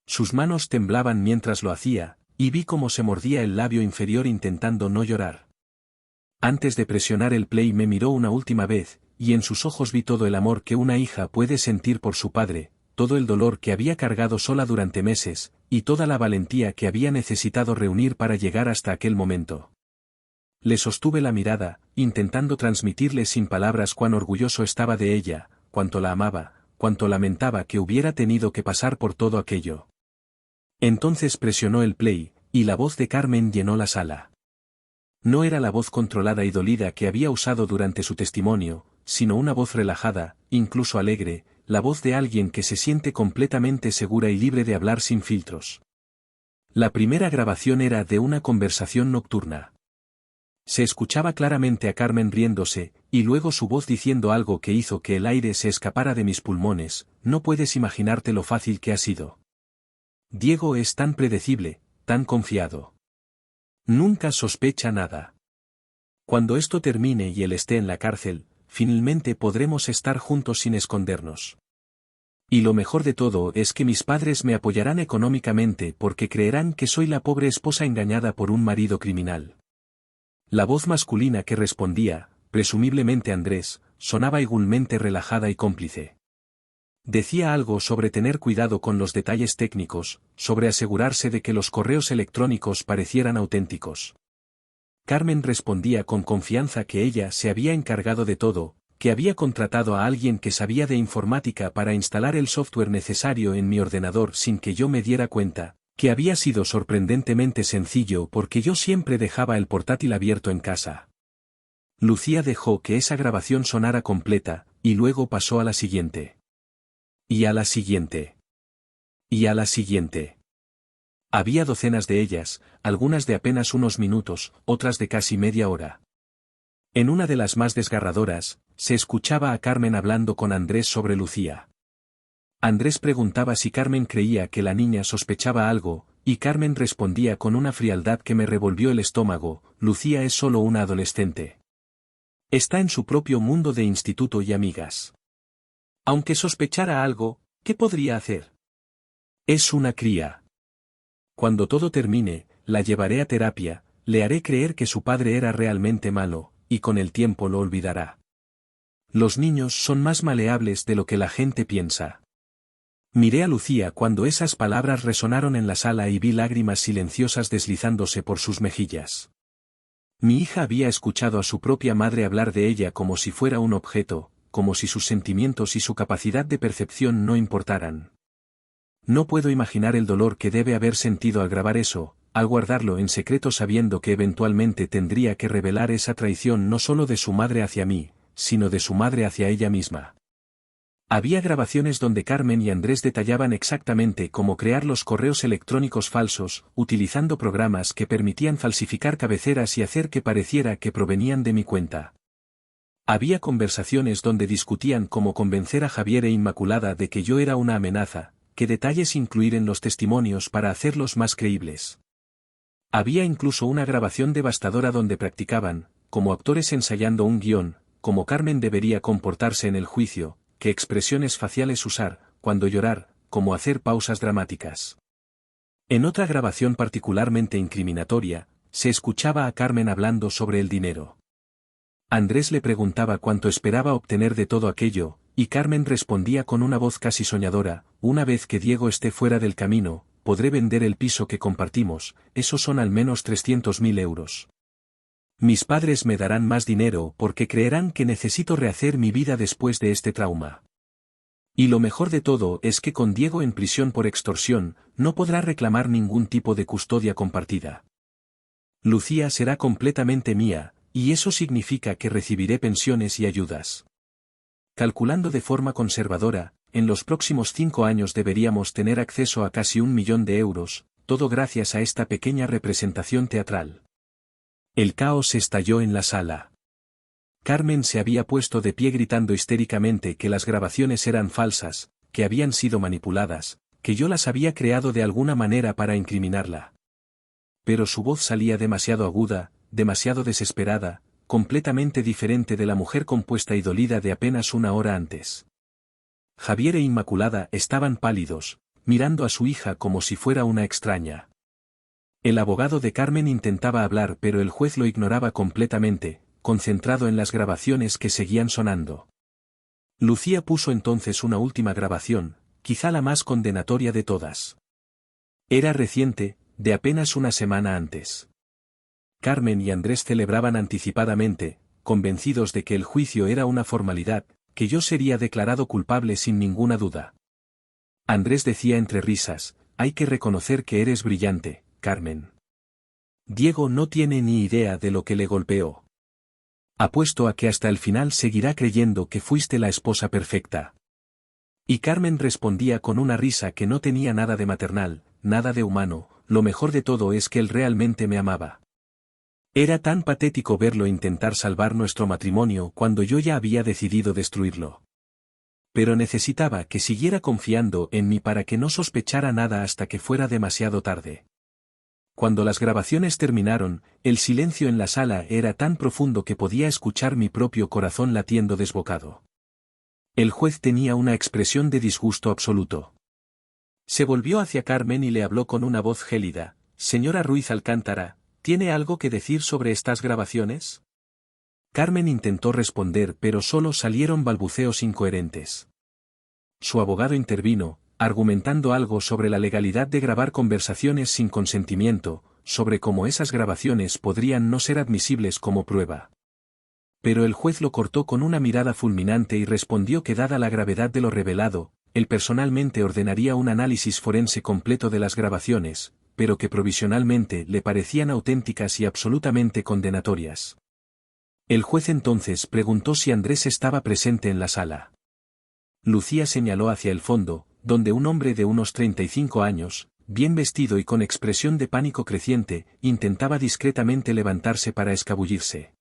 Sus manos temblaban mientras lo hacía, y vi cómo se mordía el labio inferior intentando no llorar. Antes de presionar el play me miró una última vez, y en sus ojos vi todo el amor que una hija puede sentir por su padre, todo el dolor que había cargado sola durante meses, y toda la valentía que había necesitado reunir para llegar hasta aquel momento. Le sostuve la mirada, intentando transmitirle sin palabras cuán orgulloso estaba de ella, cuánto la amaba, cuánto lamentaba que hubiera tenido que pasar por todo aquello. Entonces presionó el play, y la voz de Carmen llenó la sala. No era la voz controlada y dolida que había usado durante su testimonio, sino una voz relajada, incluso alegre, la voz de alguien que se siente completamente segura y libre de hablar sin filtros. La primera grabación era de una conversación nocturna. Se escuchaba claramente a Carmen riéndose, y luego su voz diciendo algo que hizo que el aire se escapara de mis pulmones, no puedes imaginarte lo fácil que ha sido. Diego es tan predecible, tan confiado. Nunca sospecha nada. Cuando esto termine y él esté en la cárcel, finalmente podremos estar juntos sin escondernos. Y lo mejor de todo es que mis padres me apoyarán económicamente porque creerán que soy la pobre esposa engañada por un marido criminal. La voz masculina que respondía, presumiblemente Andrés, sonaba igualmente relajada y cómplice. Decía algo sobre tener cuidado con los detalles técnicos, sobre asegurarse de que los correos electrónicos parecieran auténticos. Carmen respondía con confianza que ella se había encargado de todo, que había contratado a alguien que sabía de informática para instalar el software necesario en mi ordenador sin que yo me diera cuenta, que había sido sorprendentemente sencillo porque yo siempre dejaba el portátil abierto en casa. Lucía dejó que esa grabación sonara completa, y luego pasó a la siguiente. Y a la siguiente. Y a la siguiente. Había docenas de ellas, algunas de apenas unos minutos, otras de casi media hora. En una de las más desgarradoras, se escuchaba a Carmen hablando con Andrés sobre Lucía. Andrés preguntaba si Carmen creía que la niña sospechaba algo, y Carmen respondía con una frialdad que me revolvió el estómago: Lucía es solo una adolescente. Está en su propio mundo de instituto y amigas. Aunque sospechara algo, ¿qué podría hacer? Es una cría. Cuando todo termine, la llevaré a terapia, le haré creer que su padre era realmente malo, y con el tiempo lo olvidará. Los niños son más maleables de lo que la gente piensa. Miré a Lucía cuando esas palabras resonaron en la sala y vi lágrimas silenciosas deslizándose por sus mejillas. Mi hija había escuchado a su propia madre hablar de ella como si fuera un objeto, como si sus sentimientos y su capacidad de percepción no importaran. No puedo imaginar el dolor que debe haber sentido al grabar eso, al guardarlo en secreto sabiendo que eventualmente tendría que revelar esa traición no solo de su madre hacia mí, sino de su madre hacia ella misma. Había grabaciones donde Carmen y Andrés detallaban exactamente cómo crear los correos electrónicos falsos, utilizando programas que permitían falsificar cabeceras y hacer que pareciera que provenían de mi cuenta. Había conversaciones donde discutían cómo convencer a Javier e Inmaculada de que yo era una amenaza, qué detalles incluir en los testimonios para hacerlos más creíbles. Había incluso una grabación devastadora donde practicaban, como actores ensayando un guión, cómo Carmen debería comportarse en el juicio, qué expresiones faciales usar, cuándo llorar, cómo hacer pausas dramáticas. En otra grabación particularmente incriminatoria, se escuchaba a Carmen hablando sobre el dinero. Andrés le preguntaba cuánto esperaba obtener de todo aquello, y Carmen respondía con una voz casi soñadora: una vez que Diego esté fuera del camino, podré vender el piso que compartimos, esos son al menos 300.000 euros. Mis padres me darán más dinero porque creerán que necesito rehacer mi vida después de este trauma. Y lo mejor de todo es que con Diego en prisión por extorsión, no podrá reclamar ningún tipo de custodia compartida. Lucía será completamente mía, y eso significa que recibiré pensiones y ayudas. Calculando de forma conservadora, en los próximos 5 años deberíamos tener acceso a casi 1 millón de euros, todo gracias a esta pequeña representación teatral. El caos estalló en la sala. Carmen se había puesto de pie gritando histéricamente que las grabaciones eran falsas, que habían sido manipuladas, que yo las había creado de alguna manera para incriminarla. Pero su voz salía demasiado aguda, demasiado desesperada, completamente diferente de la mujer compuesta y dolida de apenas una hora antes. Javier e Inmaculada estaban pálidos, mirando a su hija como si fuera una extraña. El abogado de Carmen intentaba hablar pero el juez lo ignoraba completamente, concentrado en las grabaciones que seguían sonando. Lucía puso entonces una última grabación, quizá la más condenatoria de todas. Era reciente, de apenas una semana antes. Carmen y Andrés celebraban anticipadamente, convencidos de que el juicio era una formalidad, que yo sería declarado culpable sin ninguna duda. Andrés decía entre risas: hay que reconocer que eres brillante, Carmen. Diego no tiene ni idea de lo que le golpeó. Apuesto a que hasta el final seguirá creyendo que fuiste la esposa perfecta. Y Carmen respondía con una risa que no tenía nada de maternal, nada de humano: lo mejor de todo es que él realmente me amaba. Era tan patético verlo intentar salvar nuestro matrimonio cuando yo ya había decidido destruirlo. Pero necesitaba que siguiera confiando en mí para que no sospechara nada hasta que fuera demasiado tarde. Cuando las grabaciones terminaron, el silencio en la sala era tan profundo que podía escuchar mi propio corazón latiendo desbocado. El juez tenía una expresión de disgusto absoluto. Se volvió hacia Carmen y le habló con una voz gélida. «Señora Ruiz Alcántara, ¿tiene algo que decir sobre estas grabaciones?» Carmen intentó responder, pero solo salieron balbuceos incoherentes. Su abogado intervino, argumentando algo sobre la legalidad de grabar conversaciones sin consentimiento, sobre cómo esas grabaciones podrían no ser admisibles como prueba. Pero el juez lo cortó con una mirada fulminante y respondió que dada la gravedad de lo revelado, él personalmente ordenaría un análisis forense completo de las grabaciones, pero que provisionalmente le parecían auténticas y absolutamente condenatorias. El juez entonces preguntó si Andrés estaba presente en la sala. Lucía señaló hacia el fondo, donde un hombre de unos 35 años, bien vestido y con expresión de pánico creciente, intentaba discretamente levantarse para escabullirse.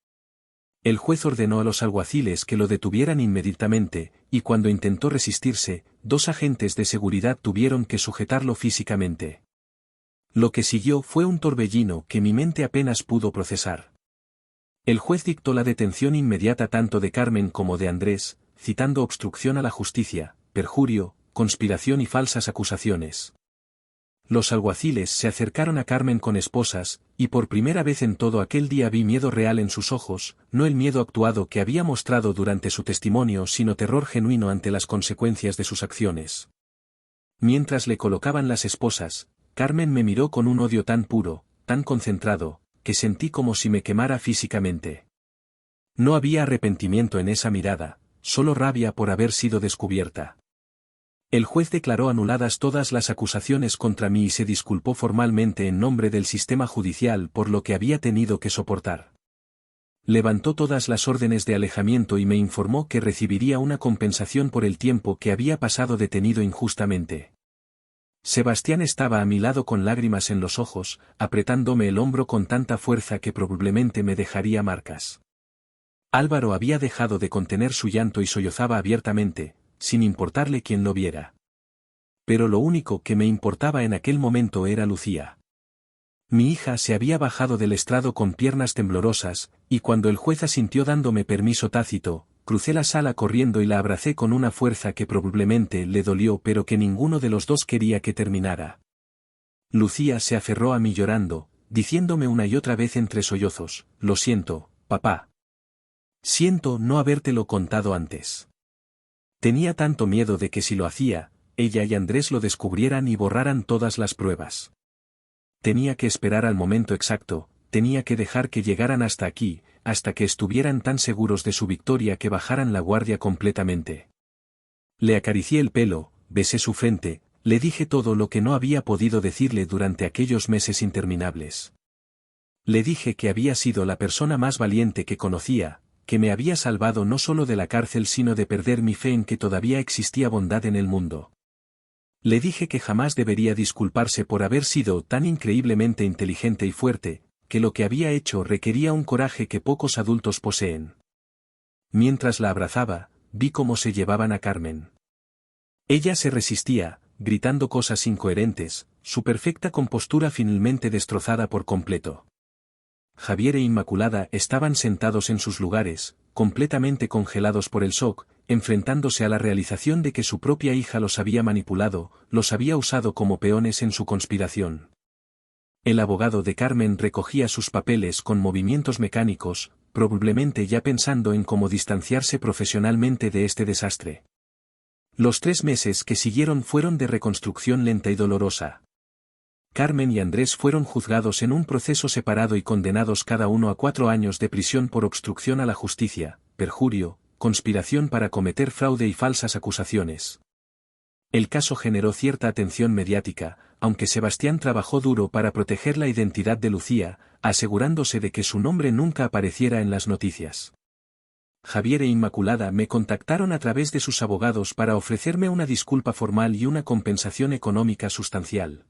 El juez ordenó a los alguaciles que lo detuvieran inmediatamente, y cuando intentó resistirse, 2 agentes de seguridad tuvieron que sujetarlo físicamente. Lo que siguió fue un torbellino que mi mente apenas pudo procesar. El juez dictó la detención inmediata tanto de Carmen como de Andrés, citando obstrucción a la justicia, perjurio, conspiración y falsas acusaciones. Los alguaciles se acercaron a Carmen con esposas, y por primera vez en todo aquel día vi miedo real en sus ojos, no el miedo actuado que había mostrado durante su testimonio, sino terror genuino ante las consecuencias de sus acciones. Mientras le colocaban las esposas, Carmen me miró con un odio tan puro, tan concentrado, que sentí como si me quemara físicamente. No había arrepentimiento en esa mirada, solo rabia por haber sido descubierta. El juez declaró anuladas todas las acusaciones contra mí y se disculpó formalmente en nombre del sistema judicial por lo que había tenido que soportar. Levantó todas las órdenes de alejamiento y me informó que recibiría una compensación por el tiempo que había pasado detenido injustamente. Sebastián estaba a mi lado con lágrimas en los ojos, apretándome el hombro con tanta fuerza que probablemente me dejaría marcas. Álvaro había dejado de contener su llanto y sollozaba abiertamente, sin importarle quién lo viera. Pero lo único que me importaba en aquel momento era Lucía. Mi hija se había bajado del estrado con piernas temblorosas, y cuando el juez asintió dándome permiso tácito, crucé la sala corriendo y la abracé con una fuerza que probablemente le dolió pero que ninguno de los dos quería que terminara. Lucía se aferró a mí llorando, diciéndome una y otra vez entre sollozos, «Lo siento, papá. Siento no habértelo contado antes». Tenía tanto miedo de que si lo hacía, ella y Andrés lo descubrieran y borraran todas las pruebas. Tenía que esperar al momento exacto, tenía que dejar que llegaran hasta aquí, hasta que estuvieran tan seguros de su victoria que bajaran la guardia completamente. Le acaricié el pelo, besé su frente, le dije todo lo que no había podido decirle durante aquellos meses interminables. Le dije que había sido la persona más valiente que conocía, que me había salvado no solo de la cárcel sino de perder mi fe en que todavía existía bondad en el mundo. Le dije que jamás debería disculparse por haber sido tan increíblemente inteligente y fuerte, que lo que había hecho requería un coraje que pocos adultos poseen. Mientras la abrazaba, vi cómo se llevaban a Carmen. Ella se resistía, gritando cosas incoherentes, su perfecta compostura finalmente destrozada por completo. Javier e Inmaculada estaban sentados en sus lugares, completamente congelados por el shock, enfrentándose a la realización de que su propia hija los había manipulado, los había usado como peones en su conspiración. El abogado de Carmen recogía sus papeles con movimientos mecánicos, probablemente ya pensando en cómo distanciarse profesionalmente de este desastre. Los 3 meses que siguieron fueron de reconstrucción lenta y dolorosa. Carmen y Andrés fueron juzgados en un proceso separado y condenados cada uno a 4 años de prisión por obstrucción a la justicia, perjurio, conspiración para cometer fraude y falsas acusaciones. El caso generó cierta atención mediática, aunque Sebastián trabajó duro para proteger la identidad de Lucía, asegurándose de que su nombre nunca apareciera en las noticias. Javier e Inmaculada me contactaron a través de sus abogados para ofrecerme una disculpa formal y una compensación económica sustancial.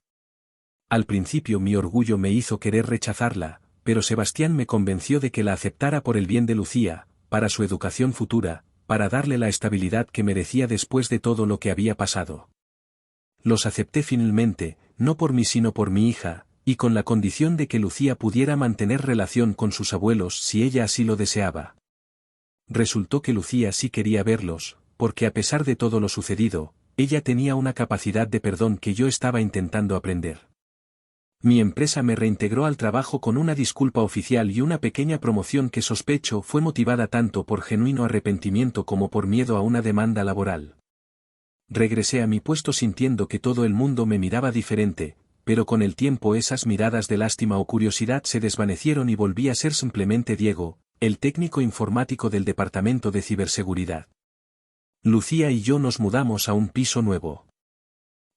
Al principio mi orgullo me hizo querer rechazarla, pero Sebastián me convenció de que la aceptara por el bien de Lucía, para su educación futura, para darle la estabilidad que merecía después de todo lo que había pasado. Los acepté finalmente, no por mí sino por mi hija, y con la condición de que Lucía pudiera mantener relación con sus abuelos si ella así lo deseaba. Resultó que Lucía sí quería verlos, porque a pesar de todo lo sucedido, ella tenía una capacidad de perdón que yo estaba intentando aprender. Mi empresa me reintegró al trabajo con una disculpa oficial y una pequeña promoción que sospecho fue motivada tanto por genuino arrepentimiento como por miedo a una demanda laboral. Regresé a mi puesto sintiendo que todo el mundo me miraba diferente, pero con el tiempo esas miradas de lástima o curiosidad se desvanecieron y volví a ser simplemente Diego, el técnico informático del departamento de ciberseguridad. Lucía y yo nos mudamos a un piso nuevo.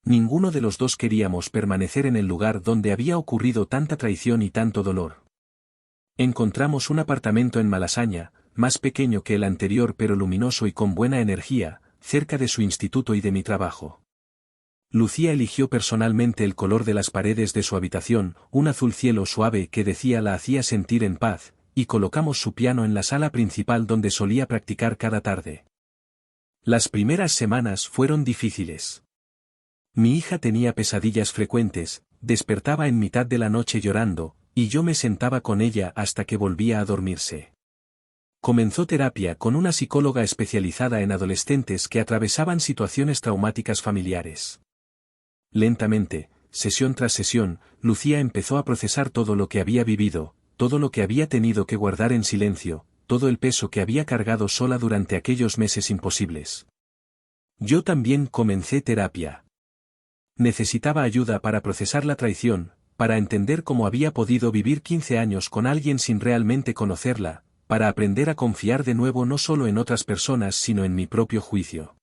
Ninguno de los dos queríamos permanecer en el lugar donde había ocurrido tanta traición y tanto dolor. Encontramos un apartamento en Malasaña, más pequeño que el anterior pero luminoso y con buena energía, cerca de su instituto y de mi trabajo. Lucía eligió personalmente el color de las paredes de su habitación, un azul cielo suave que decía la hacía sentir en paz, y colocamos su piano en la sala principal donde solía practicar cada tarde. Las primeras semanas fueron difíciles. Mi hija tenía pesadillas frecuentes, despertaba en mitad de la noche llorando, y yo me sentaba con ella hasta que volvía a dormirse. Comenzó terapia con una psicóloga especializada en adolescentes que atravesaban situaciones traumáticas familiares. Lentamente, sesión tras sesión, Lucía empezó a procesar todo lo que había vivido, todo lo que había tenido que guardar en silencio, todo el peso que había cargado sola durante aquellos meses imposibles. Yo también comencé terapia. Necesitaba ayuda para procesar la traición, para entender cómo había podido vivir 15 años con alguien sin realmente conocerla, para aprender a confiar de nuevo no solo en otras personas sino en mi propio juicio.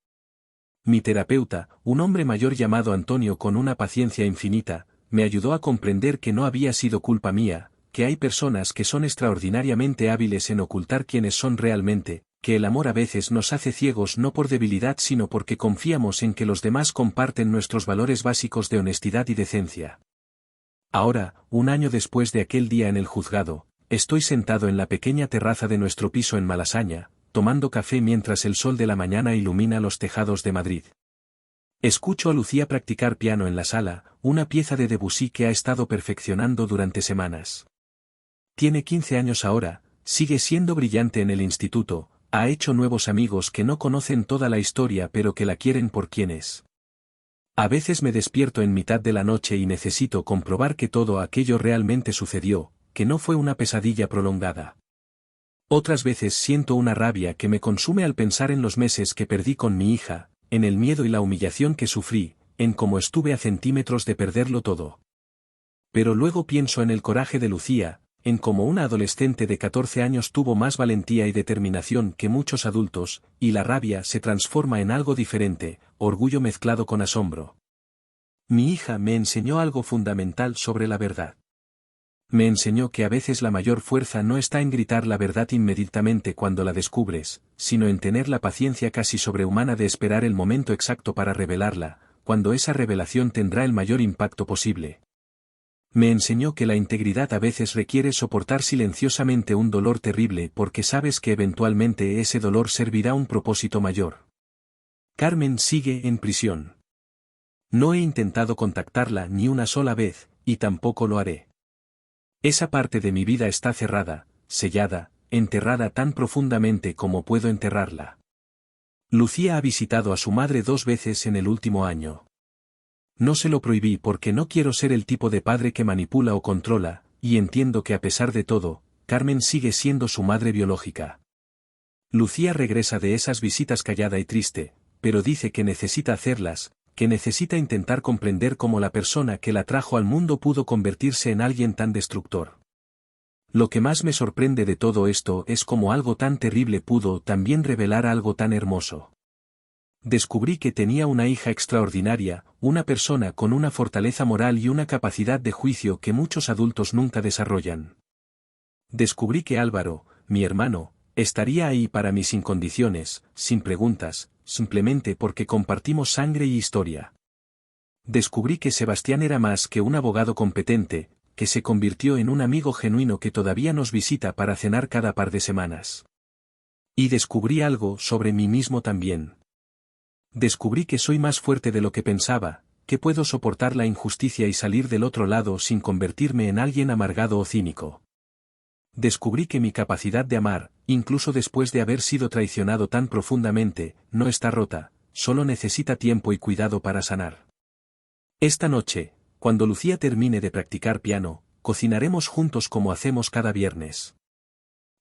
Mi terapeuta, un hombre mayor llamado Antonio con una paciencia infinita, me ayudó a comprender que no había sido culpa mía, que hay personas que son extraordinariamente hábiles en ocultar quiénes son realmente, que el amor a veces nos hace ciegos no por debilidad sino porque confiamos en que los demás comparten nuestros valores básicos de honestidad y decencia. Ahora, un año después de aquel día en el juzgado, estoy sentado en la pequeña terraza de nuestro piso en Malasaña, tomando café mientras el sol de la mañana ilumina los tejados de Madrid. Escucho a Lucía practicar piano en la sala, una pieza de Debussy que ha estado perfeccionando durante semanas. Tiene 15 años ahora, sigue siendo brillante en el instituto, ha hecho nuevos amigos que no conocen toda la historia pero que la quieren por quien es. A veces me despierto en mitad de la noche y necesito comprobar que todo aquello realmente sucedió, que no fue una pesadilla prolongada. Otras veces siento una rabia que me consume al pensar en los meses que perdí con mi hija, en el miedo y la humillación que sufrí, en cómo estuve a centímetros de perderlo todo. Pero luego pienso en el coraje de Lucía, en cómo una adolescente de 14 años tuvo más valentía y determinación que muchos adultos, y la rabia se transforma en algo diferente, orgullo mezclado con asombro. Mi hija me enseñó algo fundamental sobre la verdad. Me enseñó que a veces la mayor fuerza no está en gritar la verdad inmediatamente cuando la descubres, sino en tener la paciencia casi sobrehumana de esperar el momento exacto para revelarla, cuando esa revelación tendrá el mayor impacto posible. Me enseñó que la integridad a veces requiere soportar silenciosamente un dolor terrible porque sabes que eventualmente ese dolor servirá un propósito mayor. Carmen sigue en prisión. No he intentado contactarla ni una sola vez, y tampoco lo haré. Esa parte de mi vida está cerrada, sellada, enterrada tan profundamente como puedo enterrarla. Lucía ha visitado a su madre 2 veces en el último año. No se lo prohibí porque no quiero ser el tipo de padre que manipula o controla, y entiendo que a pesar de todo, Carmen sigue siendo su madre biológica. Lucía regresa de esas visitas callada y triste, pero dice que necesita hacerlas, que necesita intentar comprender cómo la persona que la trajo al mundo pudo convertirse en alguien tan destructor. Lo que más me sorprende de todo esto es cómo algo tan terrible pudo también revelar algo tan hermoso. Descubrí que tenía una hija extraordinaria, una persona con una fortaleza moral y una capacidad de juicio que muchos adultos nunca desarrollan. Descubrí que Álvaro, mi hermano, estaría ahí para mí sin condiciones, sin preguntas, simplemente porque compartimos sangre y historia. Descubrí que Sebastián era más que un abogado competente, que se convirtió en un amigo genuino que todavía nos visita para cenar cada par de semanas. Y descubrí algo sobre mí mismo también. Descubrí que soy más fuerte de lo que pensaba, que puedo soportar la injusticia y salir del otro lado sin convertirme en alguien amargado o cínico. Descubrí que mi capacidad de amar, incluso después de haber sido traicionado tan profundamente, no está rota, solo necesita tiempo y cuidado para sanar. Esta noche, cuando Lucía termine de practicar piano, cocinaremos juntos como hacemos cada viernes.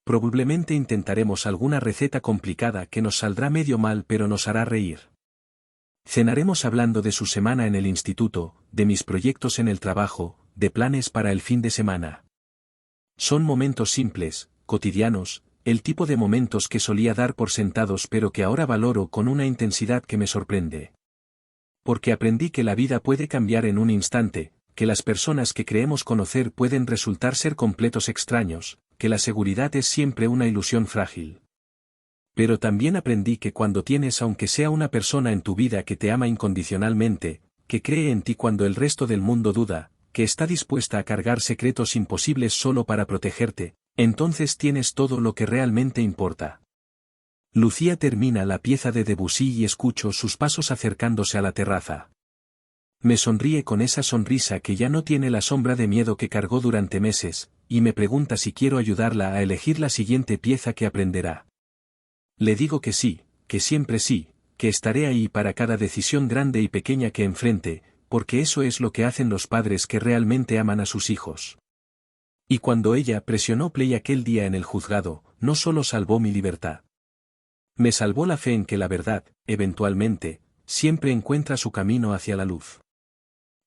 Probablemente intentaremos alguna receta complicada que nos saldrá medio mal pero nos hará reír. Cenaremos hablando de su semana en el instituto, de mis proyectos en el trabajo, de planes para el fin de semana. Son momentos simples, cotidianos, el tipo de momentos que solía dar por sentados pero que ahora valoro con una intensidad que me sorprende. Porque aprendí que la vida puede cambiar en un instante, que las personas que creemos conocer pueden resultar ser completos extraños, que la seguridad es siempre una ilusión frágil. Pero también aprendí que cuando tienes aunque sea una persona en tu vida que te ama incondicionalmente, que cree en ti cuando el resto del mundo duda, que está dispuesta a cargar secretos imposibles solo para protegerte, entonces tienes todo lo que realmente importa. Lucía termina la pieza de Debussy y escucho sus pasos acercándose a la terraza. Me sonríe con esa sonrisa que ya no tiene la sombra de miedo que cargó durante meses, y me pregunta si quiero ayudarla a elegir la siguiente pieza que aprenderá. Le digo que sí, que siempre sí, que estaré ahí para cada decisión grande y pequeña que enfrente, porque eso es lo que hacen los padres que realmente aman a sus hijos. Y cuando ella presionó play aquel día en el juzgado, no solo salvó mi libertad. Me salvó la fe en que la verdad, eventualmente, siempre encuentra su camino hacia la luz.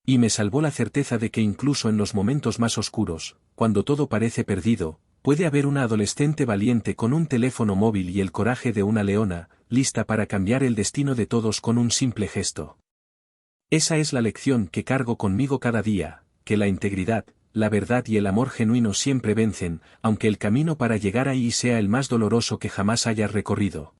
Y me salvó la certeza de que incluso en los momentos más oscuros, cuando todo parece perdido, puede haber una adolescente valiente con un teléfono móvil y el coraje de una leona, lista para cambiar el destino de todos con un simple gesto. Esa es la lección que cargo conmigo cada día, que la integridad, la verdad y el amor genuino siempre vencen, aunque el camino para llegar ahí sea el más doloroso que jamás hayas recorrido.